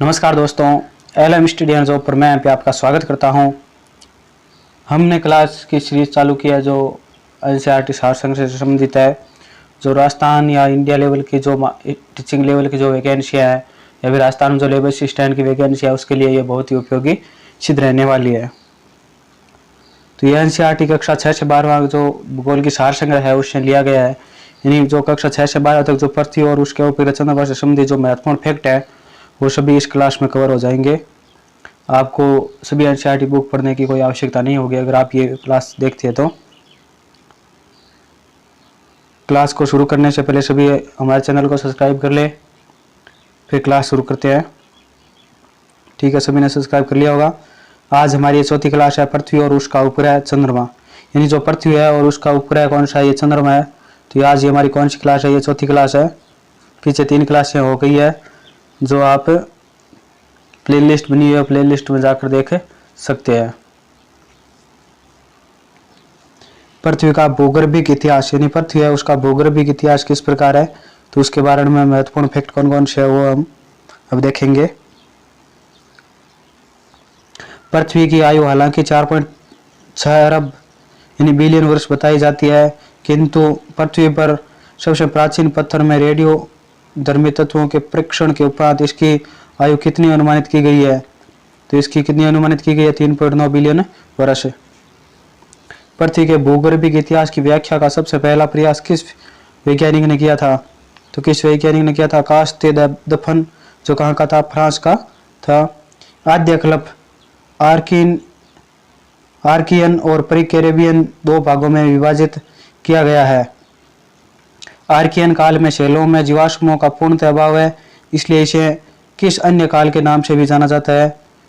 नमस्कार दोस्तों, LM study job पर मैं पे आपका स्वागत करता हूं। हमने क्लास की सीरीज चालू किया जो NCERT सार संघ से संबंधित है। जो राजस्थान या इंडिया लेवल की जो टीचिंग लेवल की जो वैकेंसियाँ है या फिर राजस्थान में जो लेबर असिस्टेंट की वैकेंसी है उसके लिए ये बहुत ही उपयोगी सिद्ध रहने वाली है। तो ये NCERT कक्षा 6 से 12 जो भूगोल की सार संग्रह है उससे लिया गया है। यानी जो कक्षा 6 से 12 तक जो पृथ्वी और उसके ऊपर रचना से संबंधित जो महत्वपूर्ण फैक्ट है वो सभी इस क्लास में कवर हो जाएंगे। आपको सभी NCERT बुक पढ़ने की कोई आवश्यकता नहीं होगी अगर आप ये क्लास देखते हैं तो। क्लास को शुरू करने से पहले सभी हमारे चैनल को सब्सक्राइब कर ले, फिर क्लास शुरू करते हैं। ठीक है, सभी ने सब्सक्राइब कर लिया होगा। आज हमारी चौथी क्लास है पृथ्वी और उसका उपग्रह चंद्रमा। यानी जो पृथ्वी है और उसका उपग्रह कौन सा है, ये चंद्रमा है। तो आज ये हमारी कौन सी क्लास है, ये चौथी क्लास है। पीछे 3 क्लासें हो गई है जो आप प्लेलिस्ट बनी है, प्लेलिस्ट में जाकर देख सकते हैं। पृथ्वी का भूगर्भिक इतिहास, यानी पृथ्वी है उसका भूगर्भिक इतिहास किस प्रकार है, तो उसके बारे में महत्वपूर्ण फैक्ट कौन कौन से है वो हम अब देखेंगे। पृथ्वी की आयु हालांकि 4.6 अरब यानी बिलियन वर्ष बताई जाती है, किंतु पृथ्वी पर सबसे प्राचीन पत्थर में रेडियो धर्मी तत्वों के परीक्षण के उपरांत इसकी आयु कितनी अनुमानित की गई है, तो इसकी कितनी अनुमानित की गई है 3.9 बिलियन वर्ष। पृथ्वी के भूगर्भिक इतिहास की व्याख्या का सबसे पहला प्रयास किस वैज्ञानिक ने किया था, तो किस वैज्ञानिक ने किया था, कास्ते दफन, जो कहाँ का था, फ्रांस का था। आद्यकल्प आर्कियन और प्री कैरेबियन 2 भागों में विभाजित किया गया है। आर्कियन काल में शैलों में जीवाश्मों का पूर्णतः अभाव है, इसलिए इसे किस अन्य काल के नाम से भी जाना जाता है,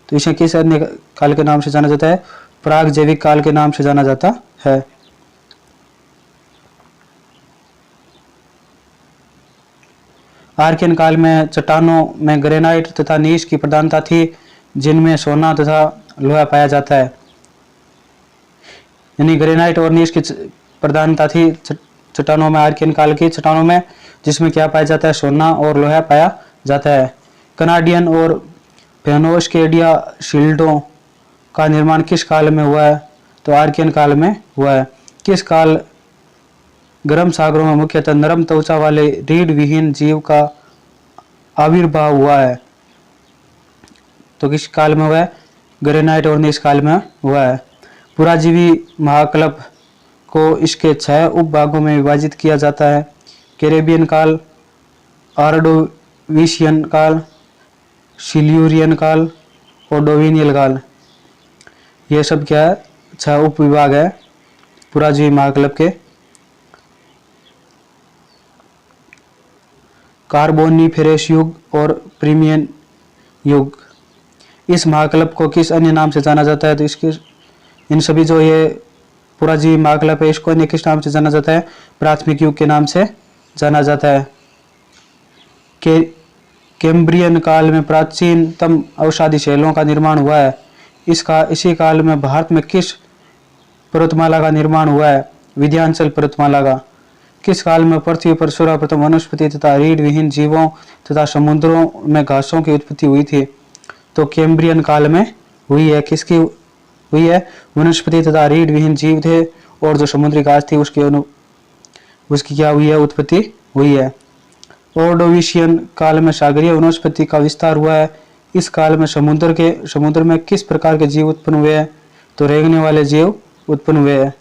तो इसे किस अन्य काल के नाम से जाना जाता है, प्राग जैविक काल के नाम से जाना जाता है। आर्कियन काल में चट्टानों में ग्रेनाइट तथा नीश की प्रधानता थी, जिनमें सोना तथा लोहा पाया जाता है। यानी ग्रेनाइट और नीश की प्रधानता थी चट्टानों में, आर्कियन काल की चट्टानों में, जिसमें क्या पाया जाता है, सोना और लोहा पाया जाता है। कनाडियन और फेनोस्केडिया शील्डों का निर्माण किस काल में हुआ है, तो आर्कियन काल में हुआ है। किस काल गर्म सागरों में मुख्यतः नरम त्वचा वाले रीढ़ विहीन जीव का आविर्भाव हुआ है, तो किस काल में हुआ है, ग्रेनाइट और नीश काल में हुआ है। पुराजीवी महाकल्प को इसके 6 उपभागों में विभाजित किया जाता है। कैरेबियन काल, आर्डोविशियन काल, सिल्यूरियन काल और डोविनियल काल, ये सब क्या है, 6 उप विभाग है पुराजीवी महाकल्प के। कार्बोनिफेरस युग और प्रीमियन युग, इस महाकल्प को किस अन्य नाम से जाना जाता है, तो इसके इन सभी जो ये पुराजीवी महाकल्प है इसको अन्य किस नाम से जाना जाता है, प्राथमिक युग के नाम से जाना जाता है। कैम्ब्रियन काल में प्राचीनतम अवसादी शैलों का निर्माण हुआ है। इसी काल में भारत में किस पर्वतमाला का निर्माण हुआ है, विंध्याचल पर्वतमाला का। किस काल में पृथ्वी पर सर्वप्रथम वनस्पति तथा रीढ़ विहीन जीवों तथा समुद्रों में घासों की उत्पत्ति हुई थी, तो कैम्ब्रियन काल में हुई है। किसकी हुई है, वनस्पति तथा रीढ़ विहीन जीव थे और जो समुद्री घास थी उसकी क्या हुई है, उत्पत्ति हुई है। ऑर्डोविशियन काल में सागरीय वनस्पति का विस्तार हुआ है। इस काल में समुद्र में किस प्रकार के जीव उत्पन्न हुए हैं, तो रेंगने वाले जीव उत्पन्न हुए हैं।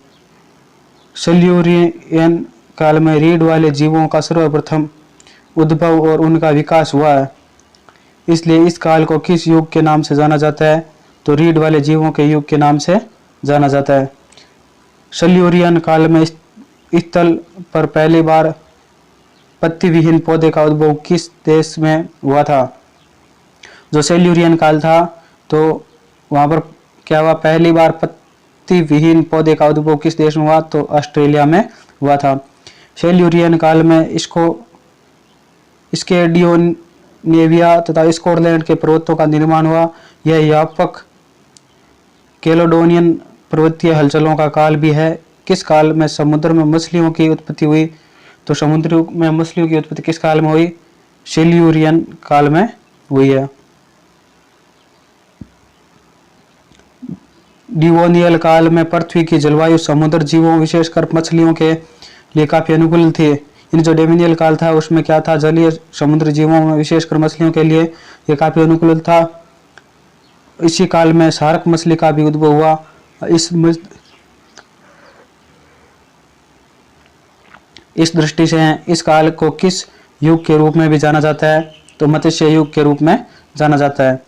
सिल्यूरियन काल में रीढ़ वाले जीवों का सर्वप्रथम उद्भव और उनका विकास हुआ है, इसलिए इस काल को किस युग के नाम से जाना जाता है, तो रीढ़ वाले जीवों के युग के नाम से जाना जाता है। सिल्यूरियन काल में स्थल पर पहली बार पत्ती विहीन पौधे का उद्भव किस देश में हुआ था, जो सिल्यूरियन काल था तो वहां पर क्या हुआ, पहली बार पत्ती विहीन पौधे का उद्भव किस देश में हुआ, तो ऑस्ट्रेलिया में हुआ था। सिल्यूरियन काल में स्कैंडिनेविया तथा स्कॉटलैंड के पर्वतों का निर्माण हुआ। यह व्यापक कैलेडोनियन पर्वतीय हलचलों का काल भी है। किस काल में समुद्र में मछलियों की उत्पत्ति हुई, तो समुद्र में मछलियों की उत्पत्ति किस काल में हुई, सिल्यूरियन काल में हुई है। डिवोनियल काल में पृथ्वी की जलवायु समुद्र जीवों विशेषकर मछलियों के लिए काफी अनुकूल थी। इन जो डेमिनियल काल था उसमें क्या था, जलीय समुद्र जीवों में विशेषकर मछलियों के लिए ये काफी अनुकूल था। इसी काल में शार्क मछली का भी उद्भव हुआ। इस दृष्टि से इस काल को किस युग के रूप में भी जाना जाता है, तो मत्स्य युग के रूप में जाना जाता है।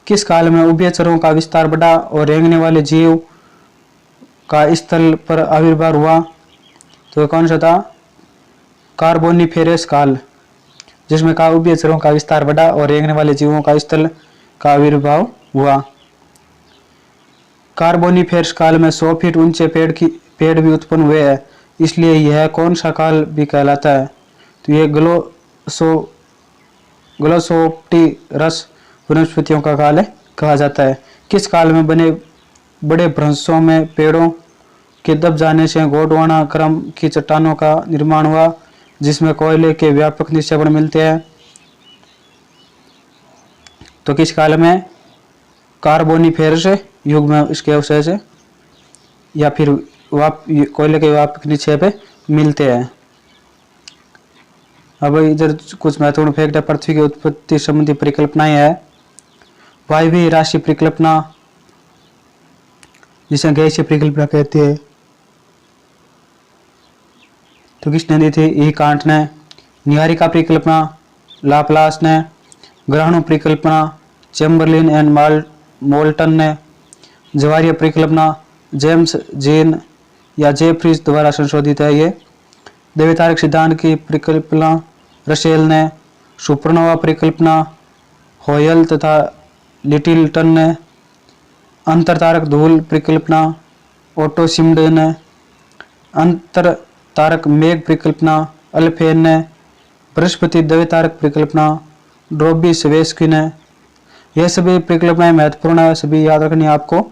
किस काल में उभयचरों का विस्तार बढ़ा और रेंगने वाले जीव का स्थल पर आविर्भाव हुआ, तो कौन सा था, कार्बोनिफेरस काल, जिसमें का उभयचरों का विस्तार बढ़ा और रेंगने वाले जीवों का स्थल का आविर्भाव हुआ। कार्बोनिफेरस काल में 100 फीट ऊंचे पेड़ भी उत्पन्न हुए हैं, इसलिए यह कौन सा काल भी कहलाता है, तो ये ग्लोसोप्टेरस वनस्पतियों का काल कहा जाता है। किस काल में बने बड़े भ्रंशों में पेड़ों के दब जाने से गोंडवाना क्रम की चट्टानों का निर्माण हुआ, जिसमें कोयले के व्यापक निक्षेपण मिलते हैं, तो किस काल में, कार्बोनिफेरस युग में इसके अवशेष या फिर कोयले के व्यापक निक्षेप मिलते हैं। अब इधर कुछ महत्वपूर्ण फैक्ट है। पृथ्वी की उत्पत्ति संबंधी परिकल्पनाएं है। वायवीय राशि परिकल्पना, जिसे गैसीय परिकल्पना कहते हैं, तो किसने दी थी, ई कांट ने। निहारिका परिकल्पना लाप्लास ने। ग्रहणों परिकल्पना चैम्बरलिन एंड मोल्टन ने। ज्वारीय परिकल्पना जेम्स जीन या जेफ्रीज द्वारा संशोधित है ये। दैवतारक सिद्धांत की परिकल्पना रसेल ने। सुपरनोवा परिकल्पना होयल तथा लिटिलटन ने। अंतरतारक धूल परिकल्पना ओटो शिम्डे ने। अंतरतारक मेघ परिकल्पना अल्फेन ने। बृहस्पति दैवतारक परिकल्पना ड्रोबी सवेस्की ने। यह सभी परिकल्पनाएं महत्वपूर्ण है, सभी याद रखनी है आपको।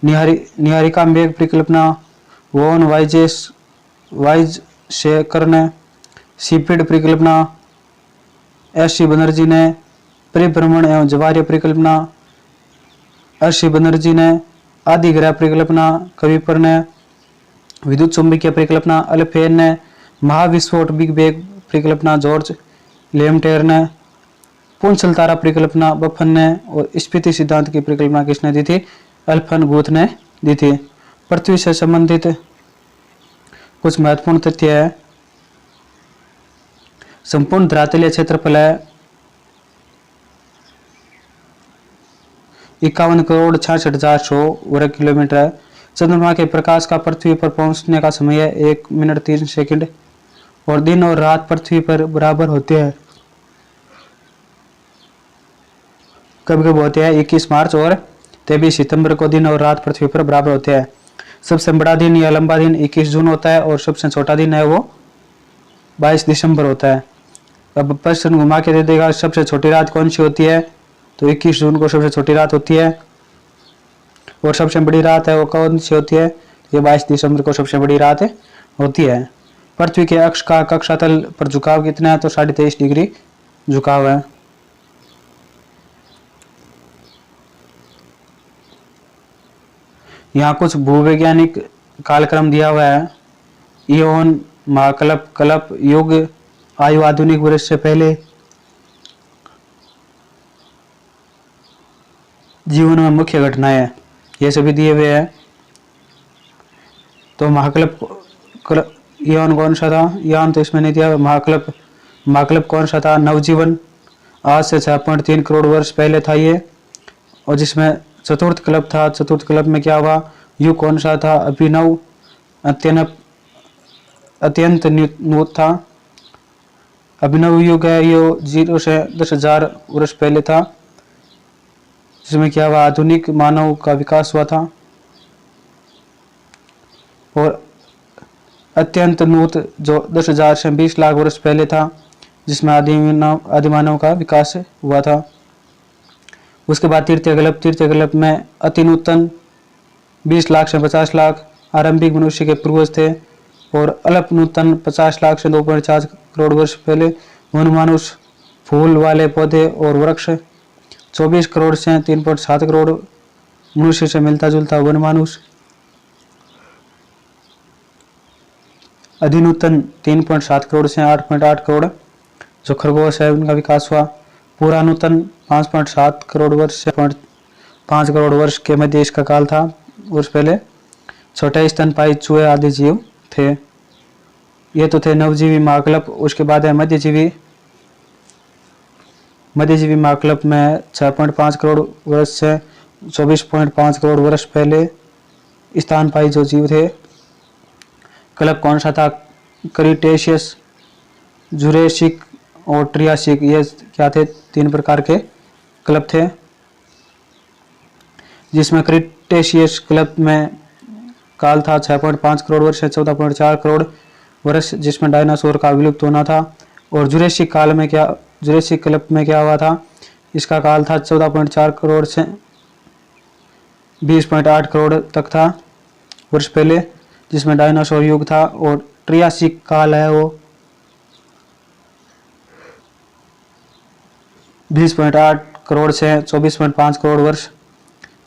निहारिका मेघ परिकल्पना वोन वाइजशेकर ने। सीपीड परिकल्पना एस.सी. बनर्जी ने। परिभ्रमण एवं ज्वारीय परिकल्पना एस.सी. बनर्जी ने। आदिग्रह परिकल्पना कविपर ने। विद्युत चुंबकीय परिकल्पना अल्फेन ने। महाविस्फोट बिग बैंग परिकल्पना जॉर्ज लेमटेयर ने। पुंसल तारा परिकल्पना बफन ने। और स्फीति सिद्धांत की परिकल्पना किसने दी थी, अल्फन गुथ ने दी थी। पृथ्वी से संबंधित कुछ महत्वपूर्ण तथ्य है। संपूर्ण धरातलीय क्षेत्रफल है 51,66,100 वर्ग किलोमीटर है। चंद्रमा के प्रकाश का पृथ्वी पर पहुंचने का समय है 1 मिनट 3 सेकंड और दिन और रात पृथ्वी पर बराबर होते हैं। कब कब होते हैं, 21 मार्च और 23 सितंबर को दिन और रात पृथ्वी पर बराबर होते हैं। सबसे बड़ा दिन या लंबा दिन 21 जून होता है और सबसे छोटा दिन है वो 22 दिसंबर होता है। अब प्रश्न घुमा के दे देगा, सबसे छोटी रात कौन सी होती है, तो 21 जून को सबसे छोटी रात होती है। और सबसे बड़ी रात है वो कौन सी होती है, ये 22 दिसंबर को सबसे बड़ी रात होती है। पृथ्वी के अक्ष का कक्षातल पर झुकाव कितना है, तो 23.5 डिग्री झुकाव है। यहाँ कुछ भूवैज्ञानिक कालक्रम दिया हुआ है। इयोन, महाकल्प, कल्प, युग, आयु आधुनिक वर्ष से पहले, जीवन में मुख्य घटनाएं, ये सभी दिए हुए हैं। तो महाकल्प इयोन कौन सा था, इयोन तो इसमें नहीं दिया। महाकल्प कौन सा था, नवजीवन, आज से 6.3 करोड़ वर्ष पहले था ये। और जिसमें चतुर्थ कल्प था, चतुर्थ कल्प में क्या हुआ, युग कौन सा था, अभिनव, अत्यंत नूत था। अभिनव युग है, ये 0 से 10,000 वर्ष पहले था, जिसमें क्या हुआ, आधुनिक मानव का विकास हुआ था। और अत्यंत नूत जो 10,000 से 20 लाख वर्ष पहले था, जिसमें आदिमानव का विकास हुआ था। उसके बाद तृतीय कल्प में अति नूतन 20 लाख से 50 लाख आरंभिक मनुष्य के पूर्वज थे। और अल्प नूतन 50 लाख से 2.4 करोड़ वर्ष पहले वनमानुष, फूल वाले पौधे और वृक्ष। 24 करोड़ से 3.7 करोड़ मनुष्य से मिलता जुलता वनमानुष अधिनूतन 3.7 करोड़ से 8.8 करोड़ जो खरगोश है उनका विकास हुआ। पुरानूतन 5.7 करोड़ वर्ष से 5 करोड़ वर्ष के मध्य इसका काल था। वर्ष पहले छोटे स्तनपायी चूहे आदि जीव थे। ये तो थे नवजीवी महाकल्प। उसके बाद है मध्यजीवी। मध्यजीवी महाकल्प में 6.5 करोड़ वर्ष से 24.5 करोड़ वर्ष पहले स्तनपायी जो जीव थे। कल्प कौन सा था? क्रीटेशियस, जुरेसिक और ट्रियासिक, ये क्या थे? 3 प्रकार के कल्प थे, जिसमें क्रीटेशियस कल्प में काल था 6.5 करोड़ वर्ष से 14.4 करोड़ वर्ष, जिसमें डायनासोर का विलुप्त होना था। और जुरेसिक काल में क्या, जुरेसिक कल्प में क्या हुआ था? इसका काल था 14.4 करोड़ से 20.8 करोड़ तक था वर्ष पहले, जिसमें डायनासोर युग था। और ट्रियासिक काल है वो 20.8 करोड़ से 24.5 करोड़ वर्ष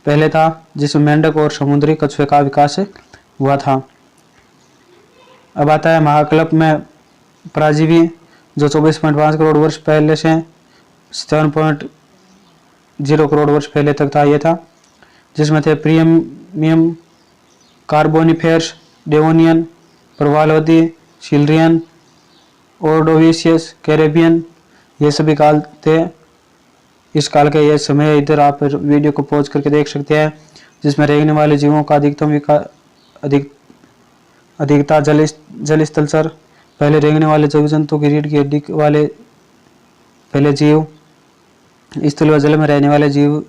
पहले था, जिसमें मेंढक और समुद्री कछुए का विकास हुआ था। अब आता है महाकल्प में पराजीवी, जो 24.5 करोड़ वर्ष पहले से 7.0 करोड़ वर्ष पहले तक था। ये था, जिसमें थे प्रीमियम, कार्बोनिफेरस, डेवोनियन, प्रवालोदी, सिल्रियन, ओर्डोविशियस, कैरेबियन, ये सभी काल थे। इस काल के ये समय इधर आप वीडियो को पॉज करके देख सकते हैं, जिसमें रहने वाले जीवों का अधिकता जल स्थल सर, पहले रेंगने वाले जीव जंतु की रीढ़ की हड्डी वाले पहले जीव, स्थल व जल में रहने वाले जीव,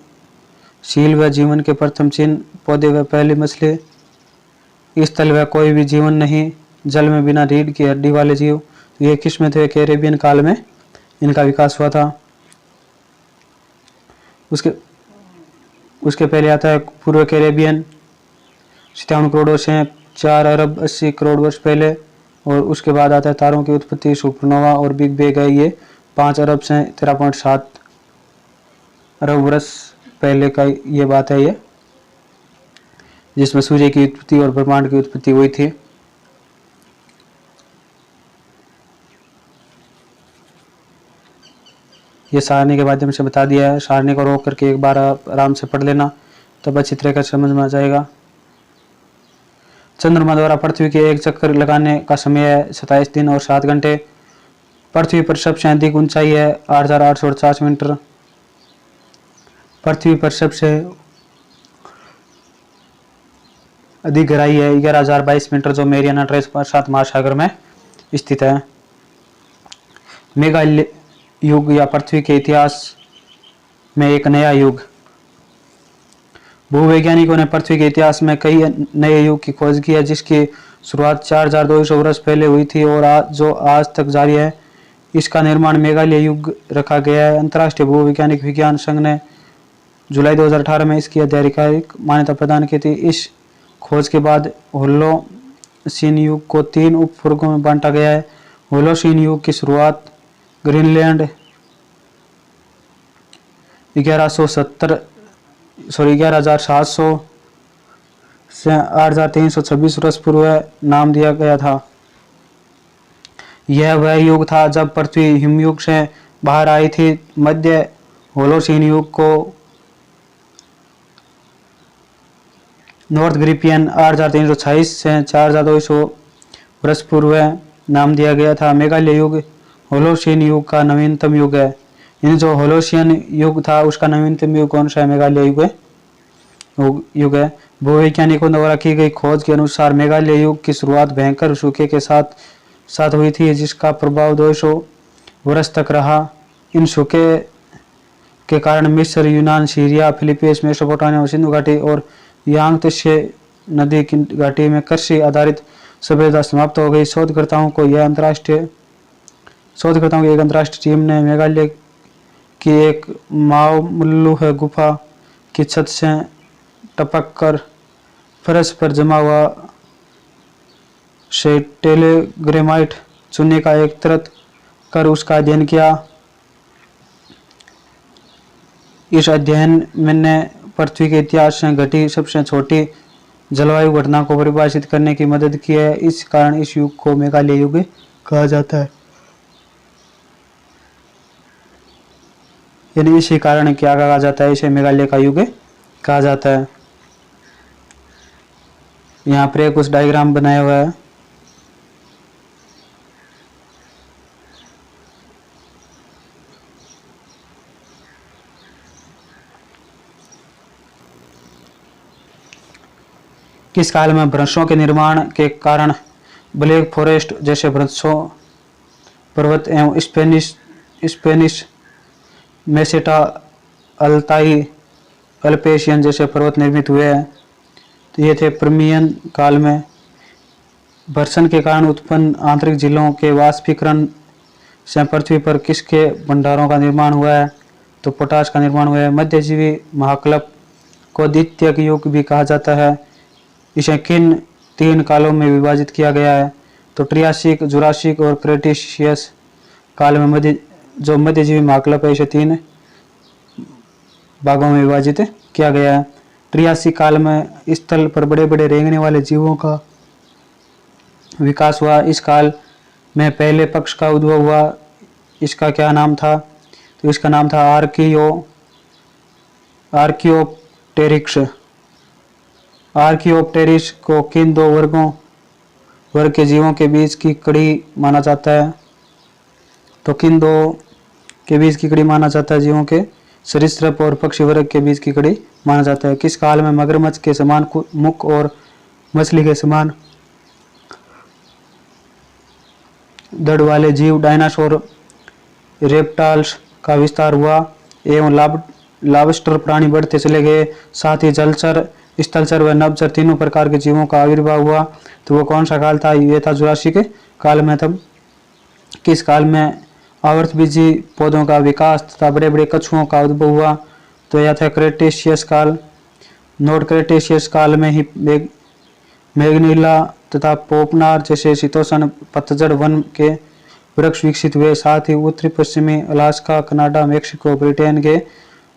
शील व जीवन के प्रथम चिन्ह, पौधे व पहली मछली, स्थल व कोई भी जीवन नहीं, जल में बिना रीढ़ की हड्डी वाले जीव। तो ये किस में थे? कैरेबियन काल में इनका विकास हुआ था। उसके पहले आता है पूर्व कैरेबियन, 57 करोड़ से 4 अरब 80 करोड़ वर्ष पहले। और उसके बाद आता है तारों की उत्पत्ति, सुपरनोवा और बिग बैंग है, ये 5 अरब से 13.7 अरब वर्ष पहले का ये बात है, ये जिसमें सूर्य की उत्पत्ति और ब्रह्मांड की उत्पत्ति हुई थी। ये सारणी के माध्यम से बता दिया है। सारणी को रोक करके एक बार आराम से पढ़ लेना, तब अच्छी तरह का समझ में आ जाएगा। चंद्रमा द्वारा पृथ्वी के एक चक्कर लगाने का समय है 27 दिन और 7 घंटे। पृथ्वी पर सबसे अधिक ऊंचाई है 8,850 मीटर। पृथ्वी पर सबसे अधिक गहराई है 11,022 मीटर, जो मेरियाना ट्रेंच प्रशांत महासागर में स्थित है। मेगा युग या पृथ्वी के इतिहास में एक नया युग। भूवैज्ञानिकों ने पृथ्वी के इतिहास में कई नए युग की खोज की है, जिसकी शुरुआत 4,200 वर्ष पहले हुई थी और जो आज तक जारी है। इसका निर्माण मेगालिय युग रखा गया है। अंतर्राष्ट्रीय भूवैज्ञानिक विज्ञान संघ ने जुलाई 2018 में इसकी आधिकारिक मान्यता प्रदान की थी। इस खोज के बाद होलोसीन युग को 3 उपवर्गों में बांटा गया है। होलोसीन युग की शुरुआत ग्रीनलैंड 11,700 से 8,326 वर्ष पूर्व नाम दिया गया था। यह वह युग था जब पृथ्वी हिमयुग से बाहर आई थी। मध्य होलोसीन युग को नॉर्थ ग्रीपियन 8,326 से 4,200 वर्ष पूर्व नाम दिया गया था। मेगालिय युग होलोसीन युग का नवीनतम युग है। इन जो होलोसीन युग था उसका नवीनतम युग कौन सा है? मेगालिय युग है। भूवैज्ञानिकों द्वारा की गई खोज के अनुसार मेगालिय युग की शुरुआत भयंकर सूखे के साथ हुई थी, जिसका प्रभाव 200 वर्ष तक रहा। इन सूखे के कारण मिस्र, यूनान, सीरिया, फिलीपींस, मेसोपोटामिया, सिंधु घाटी और यांगत्से नदी की घाटी में कृषि आधारित सभ्यता समाप्त हो गई। शोधकर्ताओं की एक अंतर्राष्ट्रीय टीम ने मेघालय की एक माओमुल्लुह गुफा की छत से टपक कर फर्श पर जमा हुआ टेलेग्रामाइट चूने का एकत्रित कर उसका अध्ययन किया। इस अध्ययन ने पृथ्वी के इतिहास में घटी सबसे छोटी जलवायु घटना को परिभाषित करने की मदद की है। इस कारण इस युग को मेघालय युग कहा जाता है। यानी इसी कारण क्या कहा जाता है, इसे मेघालय का युग कहा जाता है। यहाँ पर कुछ डायग्राम बनाया हुआ है। किस काल में वृक्षों के निर्माण के कारण ब्लैक फॉरेस्ट जैसे वृक्षों पर्वत एवं स्पेनिश मेसेटा अल्ताई अल्पेशियन जैसे पर्वत निर्मित हुए हैं। तो ये थे पर्मियन काल में। वर्षण के कारण उत्पन्न आंतरिक झीलों के वाष्पीकरण से पृथ्वी पर किसके भंडारों का निर्माण हुआ है, तो पोटाश का निर्माण हुआ है। मध्यजीवी महाकल्प को द्वितीयक युग भी कहा जाता है। इसे किन 3 कालों में विभाजित किया गया है, तो ट्रियासिक, जुरासिक और क्रेटेशियस काल में मध्यजीवी महाकल्प है, इसे 3 भागों में विभाजित किया गया है। ट्रियासिक काल में स्थल पर बड़े बड़े रेंगने वाले जीवों का विकास हुआ। इस काल में पहले पक्ष का उद्भव हुआ। इसका क्या नाम था, तो इसका नाम था आर्कियोप्टेरिक्स। आर्कियोप्टेरिक्स को किन 2 वर्ग के जीवों के बीच की कड़ी माना जाता है, तो किन 2 के बीच की कड़ी माना जाता है, जीवों के सरीसृप और पक्षी वर्ग के बीच की कड़ी माना जाता है। किस काल में मगरमच्छ के समान मुख और मछली के समान दड़ वाले जीव डायनासोर रेप्टाइल्स का विस्तार हुआ एवं लाबस्टर प्राणी बढ़ते चले गए। साथ ही जलचर, स्थलचर व नभचर तीनों प्रकार के जीवों का आविर्भाव हुआ। तो वो कौन सा काल था, ये था जुरासिक काल में। तब किस काल में आवर्तबीजी पौधों का विकास तथा बड़े बड़े कछुओं का उद्भव हुआ, तो यह था क्रेटेशियस काल। नोट क्रेटेशियस काल में ही मैग्नीला तथा पोपनार जैसे शीतोष्ण पतझड़ वन के वृक्ष विकसित हुए। साथ ही उत्तरी पश्चिमी अलास्का, कनाडा, मेक्सिको, ब्रिटेन के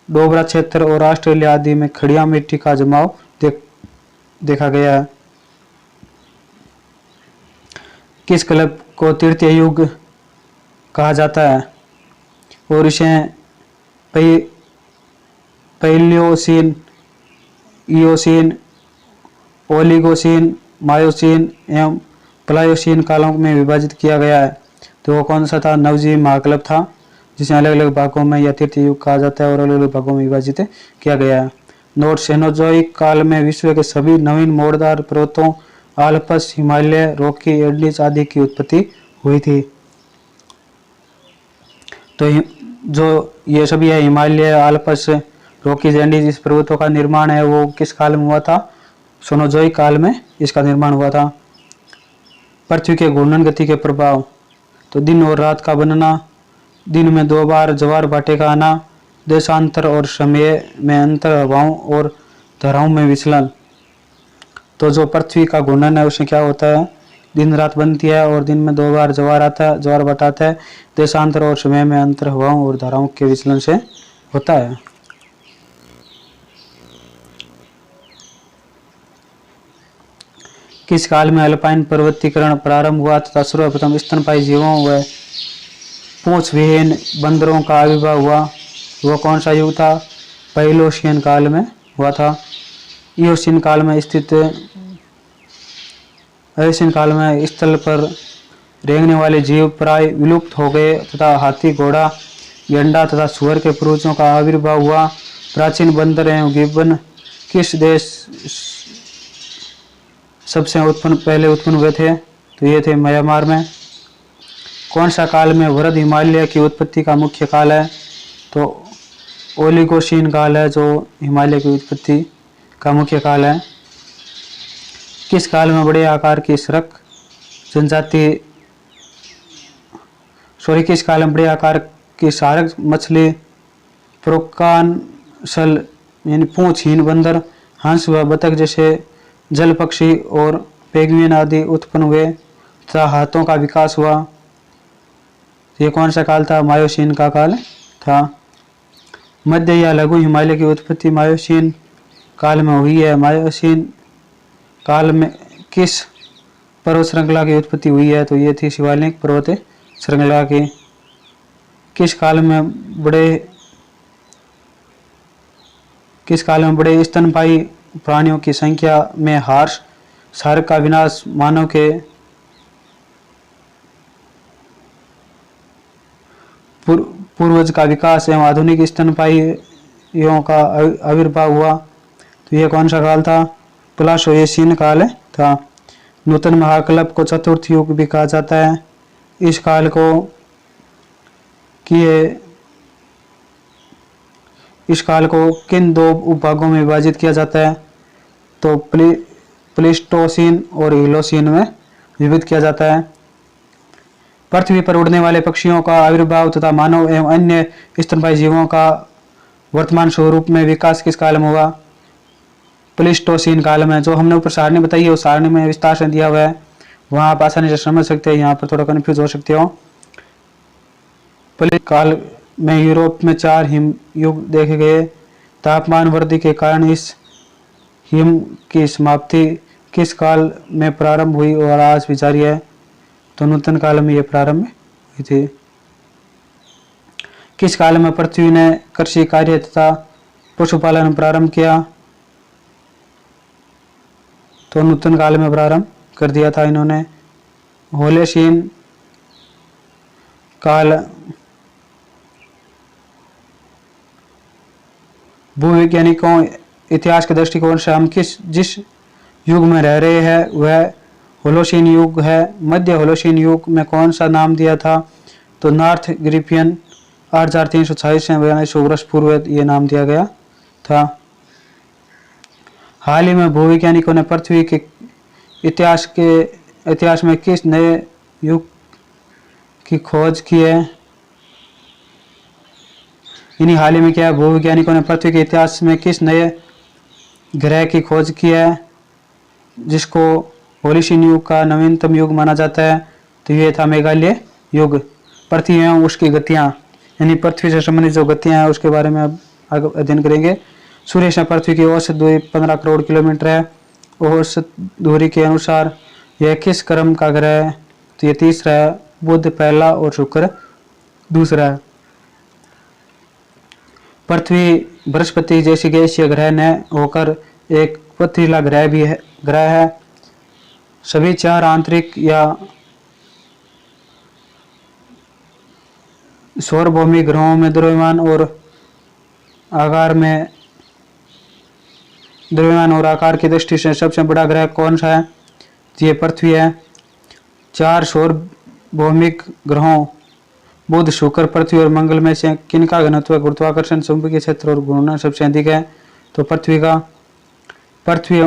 डोबरा क्षेत्र और ऑस्ट्रेलिया आदि में खड़िया मिट्टी का जमाव देखा गया है। किस कल्प को तृतीय युग कहा जाता है, और इसे पैलियोसीन, इयोसीन, ओलिगोसीन, मायोसीन एवं प्लायोसीन कालों में विभाजित किया गया है। तो वो कौन सा था, नवजीवी महाकल्प था, जिसे अलग अलग भागों में या तृतीय युग कहा जाता है और अलग अलग भागों में विभाजित किया गया है। नोट सेनोजोइक काल में विश्व के सभी नवीन मोड़दार पर्वतों आल्प्स, हिमालय, रॉकी, एंडीज आदि की उत्पत्ति हुई थी। तो जो ये सभी है हिमालय, आल्प्स, रॉकीज, एंडीज, इस पर्वतों का निर्माण है वो किस काल में हुआ था, सेनोजोइक काल में इसका निर्माण हुआ था। पृथ्वी के घूर्णन गति के प्रभाव, तो दिन और रात का बनना, दिन में 2 बार ज्वार भाटे का आना, देशांतर और समय में अंतर, हवाओं और धाराओं में विचलन। तो जो पृथ्वी का घूर्णन है उसमें क्या होता है, दिन रात बनती है और दिन में 2 बार ज्वार भाटा आता है। देशांतर और समय में अंतर हवाओं और धाराओं के विचलन से होता है। किस काल में अल्पाइन पर्वतीकरण प्रारंभ हुआ तथा सर्वप्रथम स्तनपायी जीवों व पूंछ विहीन बंदरों का आविर्भाव हुआ, वह कौन सा युग था, पैलोसियन काल में हुआ था। इयोसीन काल में काल में स्थल पर रेंगने वाले जीव प्राय विलुप्त हो गए तथा हाथी, घोड़ा, गेंडा तथा सुअर के पूर्वजों का आविर्भाव हुआ। प्राचीन बंदर एवं गिब्बन किस देश सबसे पहले उत्पन्न हुए थे, तो ये थे म्यांमार में। कौन सा काल में वृहद हिमालय की उत्पत्ति का मुख्य काल है, तो ओलिगोसीन काल है जो हिमालय की उत्पत्ति का मुख्य काल है। किस काल में बड़े आकार की सरक जनजाति किस काल में बड़े आकार की सारक मछली, प्रोकानसल यानी पूंछहीन बंदर, हंस व बतख जैसे जल पक्षी और पेंगुइन आदि उत्पन्न हुए तथा हाथों का विकास हुआ। ये कौन सा काल था, मायोसीन का काल था। मध्य या लघु हिमालय की उत्पत्ति मायोसीन काल में हुई है? मायोसीन काल में किस पर्वत श्रृंखला की उत्पत्ति हुई है? तो ये थी शिवालिक पर्वत श्रृंखला की। किस काल में बड़े स्तनपायी प्राणियों की संख्या में ह्रास, सार्क का विनाश, मानव के पूर्वज का विकास एवं आधुनिक स्तनपायियों का आविर्भाव हुआ? तो यह कौन सा काल था? प्लास्टोसीन काल था। नूतन महाकल्प को चतुर्थ युग भी कहा जाता है। इस काल को किन दो उपभागों में विभाजित किया जाता है? तो प्लीस्टोसीन और हीलोसीन में विभाजित किया जाता है। पृथ्वी पर उड़ने वाले पक्षियों का आविर्भाव तथा मानव एवं अन्य स्तनपायी जीवों का वर्तमान स्वरूप में विकास किस काल में हुआ? प्लीस्टोसीन काल में। जो हमने ऊपर सारणी बताई है उस सारणी में विस्तार से दिया हुआ है, वहां आप आसानी से समझ सकते हैं, यहाँ पर थोड़ा कंफ्यूज हो सकते हो। प्लीस्टोसीन काल में यूरोप में 4 हिम युग देखे गए। तापमान वृद्धि के कारण इस हिम की समाप्ति किस काल में प्रारंभ हुई और आज भी जारी है? तो नूतन काल में यह प्रारंभ हुई थी। किस काल में पृथ्वी ने कृषि कार्य तथा पशुपालन प्रारंभ किया? तो नूतन काल में प्रारंभ कर दिया था इन्होंने। होलोसीन काल भूवैज्ञानिकों इतिहास के दृष्टिकोण से हम जिस युग में रह रहे हैं वह होलोसीन युग है। मध्य होलोसीन युग में कौन सा नाम दिया था? तो नॉर्थ ग्रीपियन 8326 से 9200 वर्ष पूर्व ये नाम दिया गया था। हाल ही में भूवैज्ञानिकों ने पृथ्वी के इतिहास में किस नए युग की खोज की है? इन्हीं हाल ही में क्या भूवैज्ञानिकों ने पृथ्वी के इतिहास में किस नए ग्रह की खोज की है जिसको होलोसीन युग का नवीनतम युग माना जाता है? तो ये था मेघालय युग। पृथ्वी एवं उसकी गतियां, यानी पृथ्वी से संबंधित जो गतियां हैं उसके बारे में अब आगे अध्ययन करेंगे। सूर्य से पृथ्वी की औसत दूरी 15 करोड़ किलोमीटर है। औसत दूरी के अनुसार यह किस क्रम का ग्रह है? तो ये तीसरा है, बुध पहला और शुक्र दूसरा है। पृथ्वी बृहस्पति जैसी गैसीय ग्रह न होकर एक पथरीला ग्रह है। सभी 4 आंतरिक या सौरभौमिक ग्रहों में द्रव्यमान और आकार की दृष्टि से सबसे बड़ा ग्रह कौन सा है? ये पृथ्वी है। 4 सौरभौमिक ग्रहों बुध, शुक्र, पृथ्वी और मंगल में से किनका घनत्व, गुरुत्वाकर्षण, चुंबकीय क्षेत्र और घूर्णन सबसे अधिक है? तो पृथ्वी का। पृथ्वी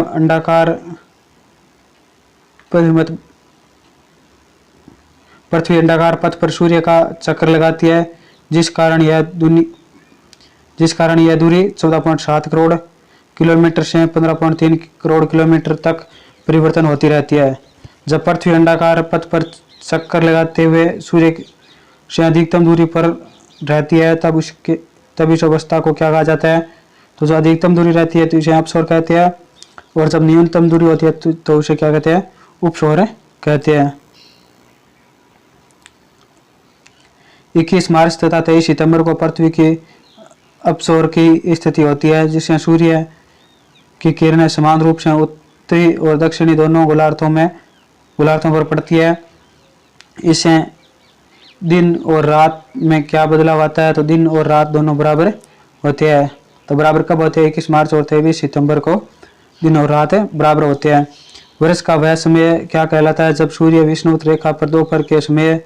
अंडाकार पथ पर सूर्य का चक्कर लगाती है, जिस कारण यह दूरी 14.7 करोड़ किलोमीटर से 15.3 करोड़ किलोमीटर तक परिवर्तन होती रहती है। जब पृथ्वी अंडाकार पथ पर चक्कर लगाते हुए सूर्य से अधिकतम दूरी पर रहती है तब इस अवस्था को क्या कहा जाता है? तो जो अधिकतम दूरी रहती है तो इसे अपसौर कहते हैं, और जब न्यूनतम दूरी होती है तो उसे क्या कहते हैं? उपसौर कहते हैं। 21 मार्च तथा 23 सितंबर को पृथ्वी की अपसौर की स्थिति होती है, जिसमें सूर्य की किरणें समान रूप से उत्तरी और दक्षिणी दोनों गोलार्धों पर पड़ती है। इससे दिन और रात में क्या बदलाव आता है? तो दिन और रात दोनों बराबर होते हैं। तो बराबर कब होते हैं? 21 मार्च और 23 सितंबर को दिन और रात बराबर होते हैं। वर्ष का वह समय क्या कहलाता है जब सूर्य विषुवत रेखा पर दोपहर के समय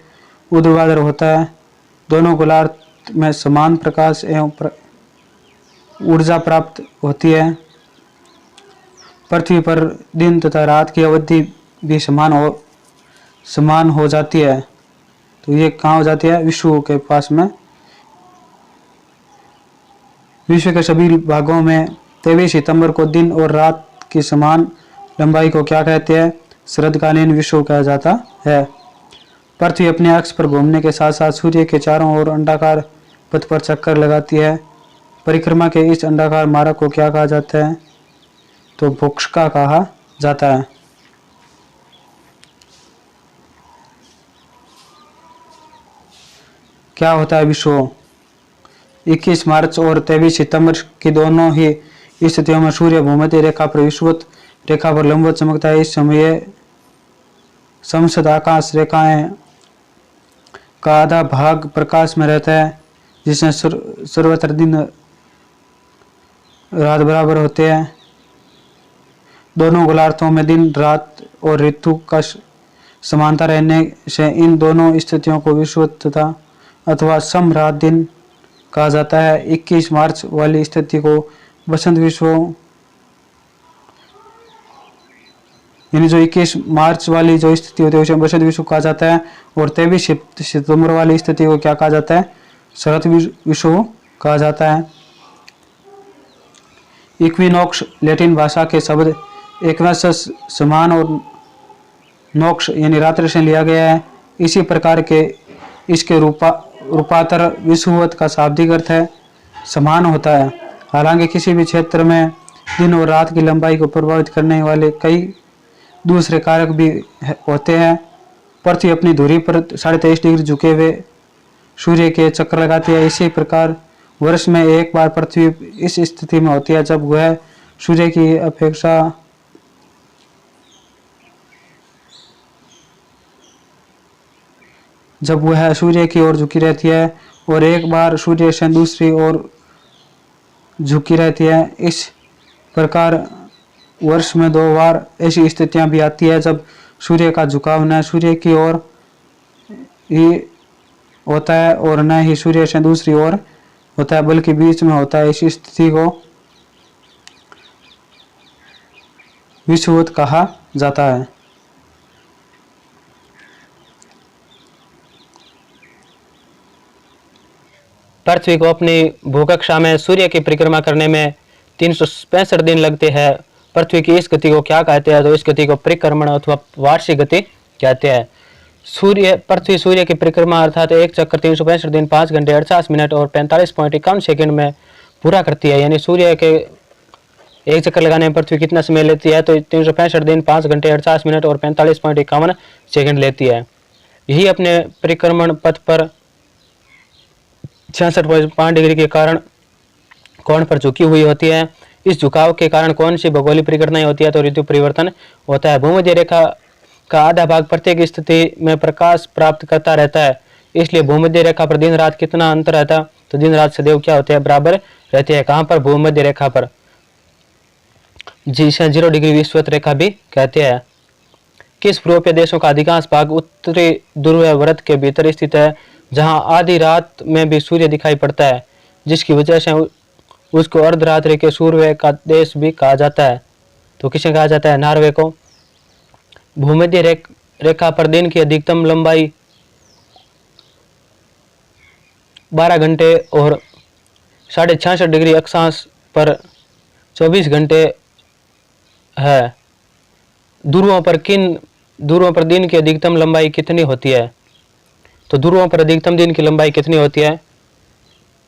ऊर्ध्वाधर होता है? दोनों गोलार्ध में समान प्रकाश एवं ऊर्जा प्राप्त होती है। पृथ्वी पर दिन तथा रात की अवधि भी समान हो जाती है। तो ये कहाँ हो जाती है? विश्व के पास में। विश्व के सभी भागों में 23 सितंबर को दिन और रात की समान लंबाई को क्या कहते हैं? शरदकालीन विश्व कहा जाता है। पृथ्वी अपने अक्ष पर घूमने के साथ साथ सूर्य के चारों ओर अंडाकार पथ पर चक्कर लगाती है। परिक्रमा के इस अंडाकार मार्ग को क्या कहा जाता है? तो बोक्सका कहा जाता है। क्या होता है विषुव? 21 मार्च और 23 सितंबर की दोनों ही स्थितियों में सूर्य भूमध्य रेखा पर विषुवत रेखा पर लंबवत चमकता है। इस समय समसद आकाश रेखाएं का आधा भाग प्रकाश में रहता है, जिसमें सर्वत्र दिन रात बराबर होते हैं। दोनों गोलार्धों में दिन रात और ऋतु का समानता रहने से इन दोनों स्थितियों को विषुवतता अथवा सम रात दिन कहा जाता है। 21 मार्च वाली स्थिति को बसंत विषुव, यानी जो 21 मार्च वाली जो स्थिति होती है उसे बसंत विषुव कहा जाता है। और 23 सितंबर वाली स्थिति को क्या कहा जाता है? शरत विषुव कहा जाता है। इक्विनॉक्स लैटिन भाषा के शब्द एक्वेनस समान और नॉक्स यानी रात्रि से लिया गया है। इसी प्रकार के इसके रूपांतर विषुवत का शाब्दिक अर्थ है समान होता है। हालांकि किसी भी क्षेत्र में दिन और रात की लंबाई को प्रभावित करने वाले कई दूसरे कारक भी होते हैं। पृथ्वी अपनी धुरी पर 23.5 डिग्री झुके हुए सूर्य के चक्कर लगाती है। इसी प्रकार वर्ष में एक बार पृथ्वी इस स्थिति में होती है जब वह सूर्य की अपेक्षा सूर्य की ओर झुकी रहती है, और एक बार सूर्य से दूसरी ओर झुकी रहती है। इस प्रकार वर्ष में 2 बार ऐसी स्थितियां भी आती है जब सूर्य का झुकाव न सूर्य की ओर ही होता है और न ही सूर्य से दूसरी ओर होता है, बल्कि बीच में होता है। इसी स्थिति को विषुवत कहा जाता है। पृथ्वी को अपनी भूकक्षा में सूर्य की परिक्रमा करने में 365 दिन लगते हैं। पृथ्वी की इस गति को क्या कहते हैं? तो इस गति को परिक्रमण अथवा वार्षिक गति कहते हैं। पृथ्वी सूर्य की परिक्रमा अर्थात एक चक्कर 365 दिन 5 घंटे 48 मिनट और 45.51 सेकंड में पूरा करती है। यानी सूर्य के एक चक्कर लगाने में पृथ्वी कितना समय लेती है? तो 365 दिन 5 घंटे 48 मिनट और 45.51 सेकंड लेती है। यही अपने परिक्रमण पथ पर 66.5 डिग्री के कारण कोण पर झुकी हुई होती है। इस झुकाव के कारण कौन सी भौगोलिक परिघटनाएं होती है? तो ऋतु परिवर्तन होता है। भूमध्य रेखा का आधा भाग प्रत्येक स्थिति में प्रकाश प्राप्त करता रहता है, इसलिए भूमध्य रेखा पर दिन रात कितना अंतर रहता है? तो दिन रात सदैव क्या होते हैं? बराबर रहते हैं। कहाँ पर? भूमध्य रेखा पर, जिसे 0 डिग्री विषुवत रेखा भी कहते हैं। किस यूरोपीय देशों का अधिकांश भाग उत्तरी ध्रुव वृत्त के भीतर स्थित है, जहां आधी रात में भी सूर्य दिखाई पड़ता है, जिसकी वजह से उसको अर्धरात्रि के सूर्य का देश भी कहा जाता है? तो किसे कहा जाता है? नॉर्वे को। भूमध्य रेखा पर दिन की अधिकतम लंबाई 12 घंटे और 66.5 डिग्री अक्षांश पर 24 घंटे है। ध्रुवों पर दिन की अधिकतम लंबाई कितनी होती है? तो ध्रुवों पर अधिकतम दिन की लंबाई कितनी होती है?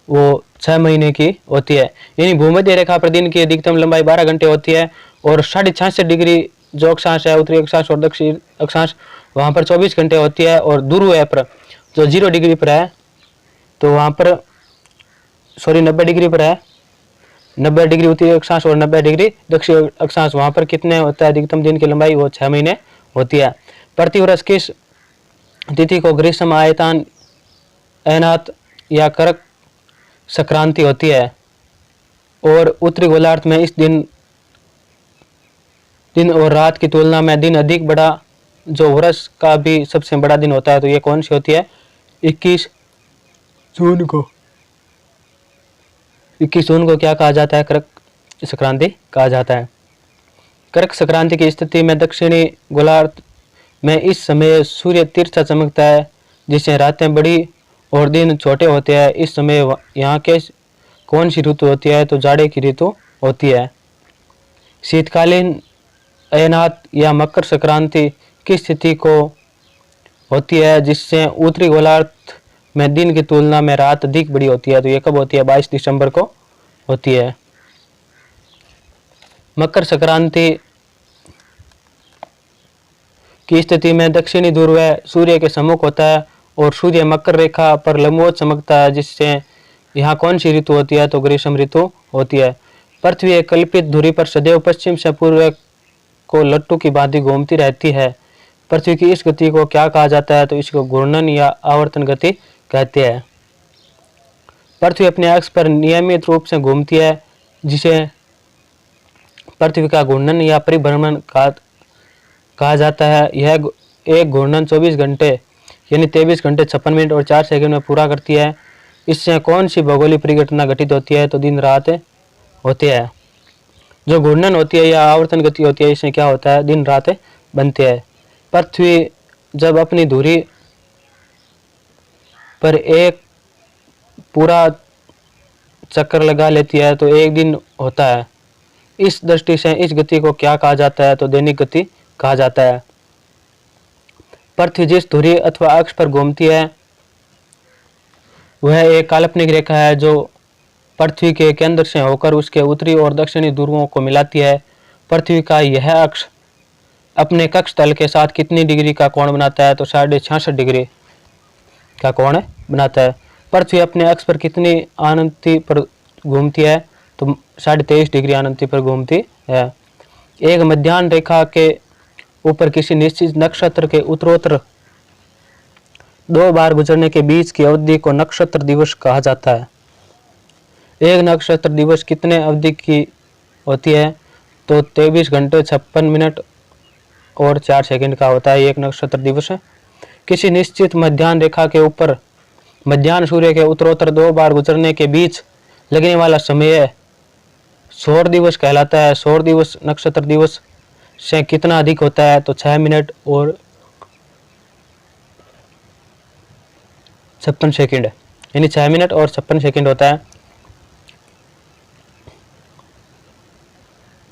वो 6 महीने की होती है। यानी भूमध्य रेखा पर दिन की अधिकतम लंबाई 12 घंटे होती है और 66.5 डिग्री जो अक्षांश है, उत्तरी अक्षांश और दक्षिण अक्षांश, वहां पर 24 घंटे होती है। और ध्रुव पर जो 0 डिग्री पर है, तो वहां पर 90 डिग्री पर है, 90 डिग्री उत्तरी अक्षांश और 90 डिग्री दक्षिण अक्षांश, वहां पर कितने होता है अधिकतम दिन की लंबाई? वो 6 महीने होती है। प्रतिवर्ष किस तिथि को ग्रीष्म आयतान अयनात या करक संक्रांति होती है? और उत्तरी गोलार्ध में इस दिन और रात की तुलना में दिन अधिक बड़ा, जो वर्ष का भी सबसे बड़ा दिन होता है, तो ये कौन सी होती है? 21 जून को। 21 जून को क्या कहा जाता है? करक संक्रांति कहा जाता है। करक संक्रांति की स्थिति में दक्षिणी गोलार्ध में इस समय सूर्य तिरछा चमकता है, जिससे रातें बड़ी और दिन छोटे होते हैं। इस समय यहाँ के कौन सी ऋतु होती है? तो जाड़े की ऋतु होती है। शीतकालीन अयनात या मकर संक्रांति की स्थिति को होती है, जिससे उत्तरी गोलार्ध में दिन की तुलना में रात अधिक बड़ी होती है। तो ये कब होती है? 22 दिसंबर को होती है। मकर संक्रांति की स्थिति में दक्षिणी ध्रुव सूर्य के सम्मुख होता है और सूर्य मकर रेखा पर लंबवत चमकता है, जिससे यहाँ कौन सी ऋतु होती है? तो ग्रीष्म ऋतु होती है। पृथ्वी एक कल्पित धुरी पर सदैव पश्चिम से पूर्व को लट्टू की भांति घूमती रहती है। पृथ्वी की इस गति को क्या कहा जाता है? तो इसको घूर्णन या आवर्तन गति कहते हैं। पृथ्वी अपने अक्ष पर नियमित रूप से घूमती है, जिसे पृथ्वी का घूर्णन या परिभ्रमण कहा जाता है। यह एक घूर्णन 24 घंटे यानी 23 घंटे 56 मिनट और 4 सेकंड में पूरा करती है। इससे कौन सी भौगोलिक परिघटना घटित होती है? तो दिन रात होती है। जो घूर्णन होती है या आवर्तन गति होती है, इससे क्या होता है? दिन रात बनते हैं। पृथ्वी जब अपनी धुरी पर एक पूरा चक्कर लगा लेती है तो एक दिन होता है। इस दृष्टि से इस गति को क्या कहा जाता है? तो दैनिक गति कहा जाता है। पृथ्वी जिस धुरी अथवा अक्ष पर घूमती है वह एक काल्पनिक रेखा है जो पृथ्वी के केंद्र से होकर उसके उत्तरी और दक्षिणी ध्रुवों को मिलाती है। पृथ्वी का यह अक्ष अपने कक्ष तल के साथ कितनी डिग्री का कोण बनाता है? तो 66.5 डिग्री का कोण बनाता है। पृथ्वी अपने अक्ष पर कितनी अनंती पर घूमती है? तो 23.5 डिग्री अनंती पर घूमती है। एक मध्याह्न रेखा के ऊपर किसी निश्चित नक्षत्र के उत्तरोत्तर 2 बार गुजरने के बीच की अवधि को नक्षत्र दिवस कहा जाता है। एक नक्षत्र दिवस कितने अवधि की होती है? तो 23 घंटे 56 मिनट और 4 सेकंड का होता है एक नक्षत्र दिवस। किसी निश्चित मध्याह्न रेखा के ऊपर मध्याह्न सूर्य के उत्तरोत्तर 2 बार गुजरने के बीच लगने वाला समय सौर दिवस कहलाता है। सौर दिवस नक्षत्र दिवस से कितना अधिक होता है? तो 6 मिनट और 56 सेकंड, यानी 6 मिनट और 56 सेकंड होता है।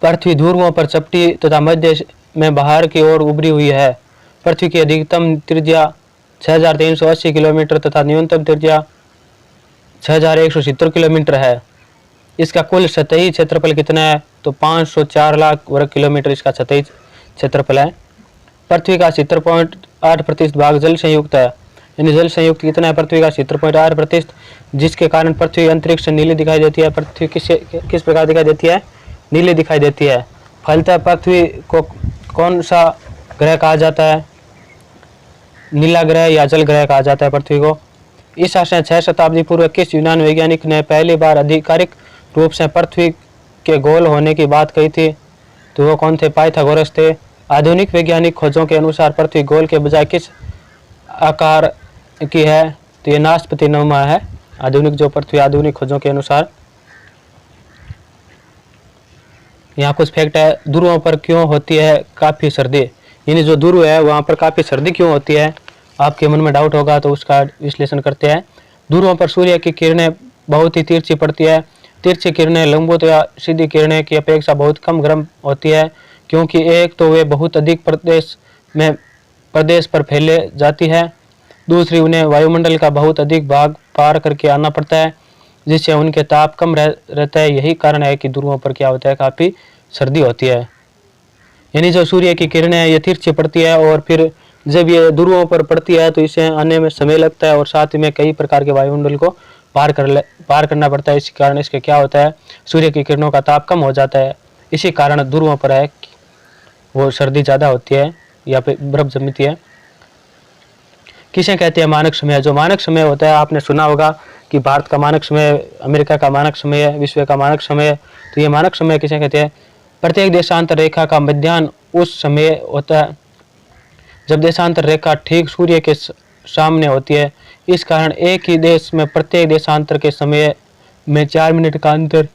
पृथ्वी ध्रुवों पर चपटी तथा मध्य में बाहर की ओर उभरी हुई है। पृथ्वी की अधिकतम त्रिज्या 6380 किलोमीटर तथा न्यूनतम त्रिज्या 6170 किलोमीटर है। इसका कुल सतही क्षेत्रफल कितना है? तो 504 लाख वर्ग किलोमीटर इसका सतही क्षेत्रफल है। पृथ्वी का 70.8% भाग जल से युक्त है, यानी जल संयुक्त कितना है? पृथ्वी का 70.8%, जिसके कारण पृथ्वी अंतरिक्ष से नीली दिखाई देती है। पृथ्वी किस प्रकार दिखाई देती है? नीली दिखाई देती है। फलतः पृथ्वी को कौन सा ग्रह कहा जाता है? नीला ग्रह या जल ग्रह कहा जाता है पृथ्वी को। ईसा से 6 शताब्दी पूर्व किस यूनान वैज्ञानिक ने पहली बार आधिकारिक रूप से पृथ्वी के गोल होने की बात कही थी? तो वो कौन थे? पाइथागोरस थे। आधुनिक वैज्ञानिक खोजों के अनुसार पृथ्वी गोल के बजाय किस आकार की है? तो ये नाशपति नुमा है। आधुनिक जो पृथ्वी आधुनिक खोजों के अनुसार। यहाँ कुछ फैक्ट है। ध्रुवों पर क्यों होती है काफी सर्दी? यानी जो ध्रुव है वहाँ पर काफी सर्दी क्यों होती है? आपके मन में डाउट होगा तो उसका विश्लेषण करते हैं। ध्रुवों पर सूर्य की किरणें बहुत ही तिरछी पड़ती है। तिरछी किरणें लंबवत या सीधी किरणें की अपेक्षा बहुत कम गर्म होती है, क्योंकि एक तो वे बहुत अधिक प्रदेश पर फैले जाती है, दूसरी उन्हें वायुमंडल का बहुत अधिक भाग पार करके आना पड़ता है, जिससे उनके ताप कम रहता है। यही कारण है कि ध्रुवों पर क्या होता है? काफ़ी सर्दी होती है। यानी जो सूर्य की किरणें हैं ये तिरछी पड़ती है और फिर जब ये ध्रुवों पर पड़ती है तो इसे आने में समय लगता है और साथ ही में कई प्रकार के वायुमंडल को पार करना पड़ता है। इसी कारण इसके क्या होता है? सूर्य की किरणों का ताप कम हो जाता है। इसी कारण ध्रुवों पर है वो सर्दी ज़्यादा होती है या फिर बर्फ जमती है। किसे कहते हैं मानक समय? जो मानक समय होता है, आपने सुना होगा कि भारत का मानक समय, अमेरिका का मानक समय है, विश्व का मानक समय है। तो ये मानक समय किसे कहते हैं? प्रत्येक देशांतर रेखा का मध्याह्न उस समय होता है जब देशांतर रेखा ठीक सूर्य के सामने होती है। इस कारण एक ही देश में प्रत्येक देशांतर के समय में 4 मिनट का अंतर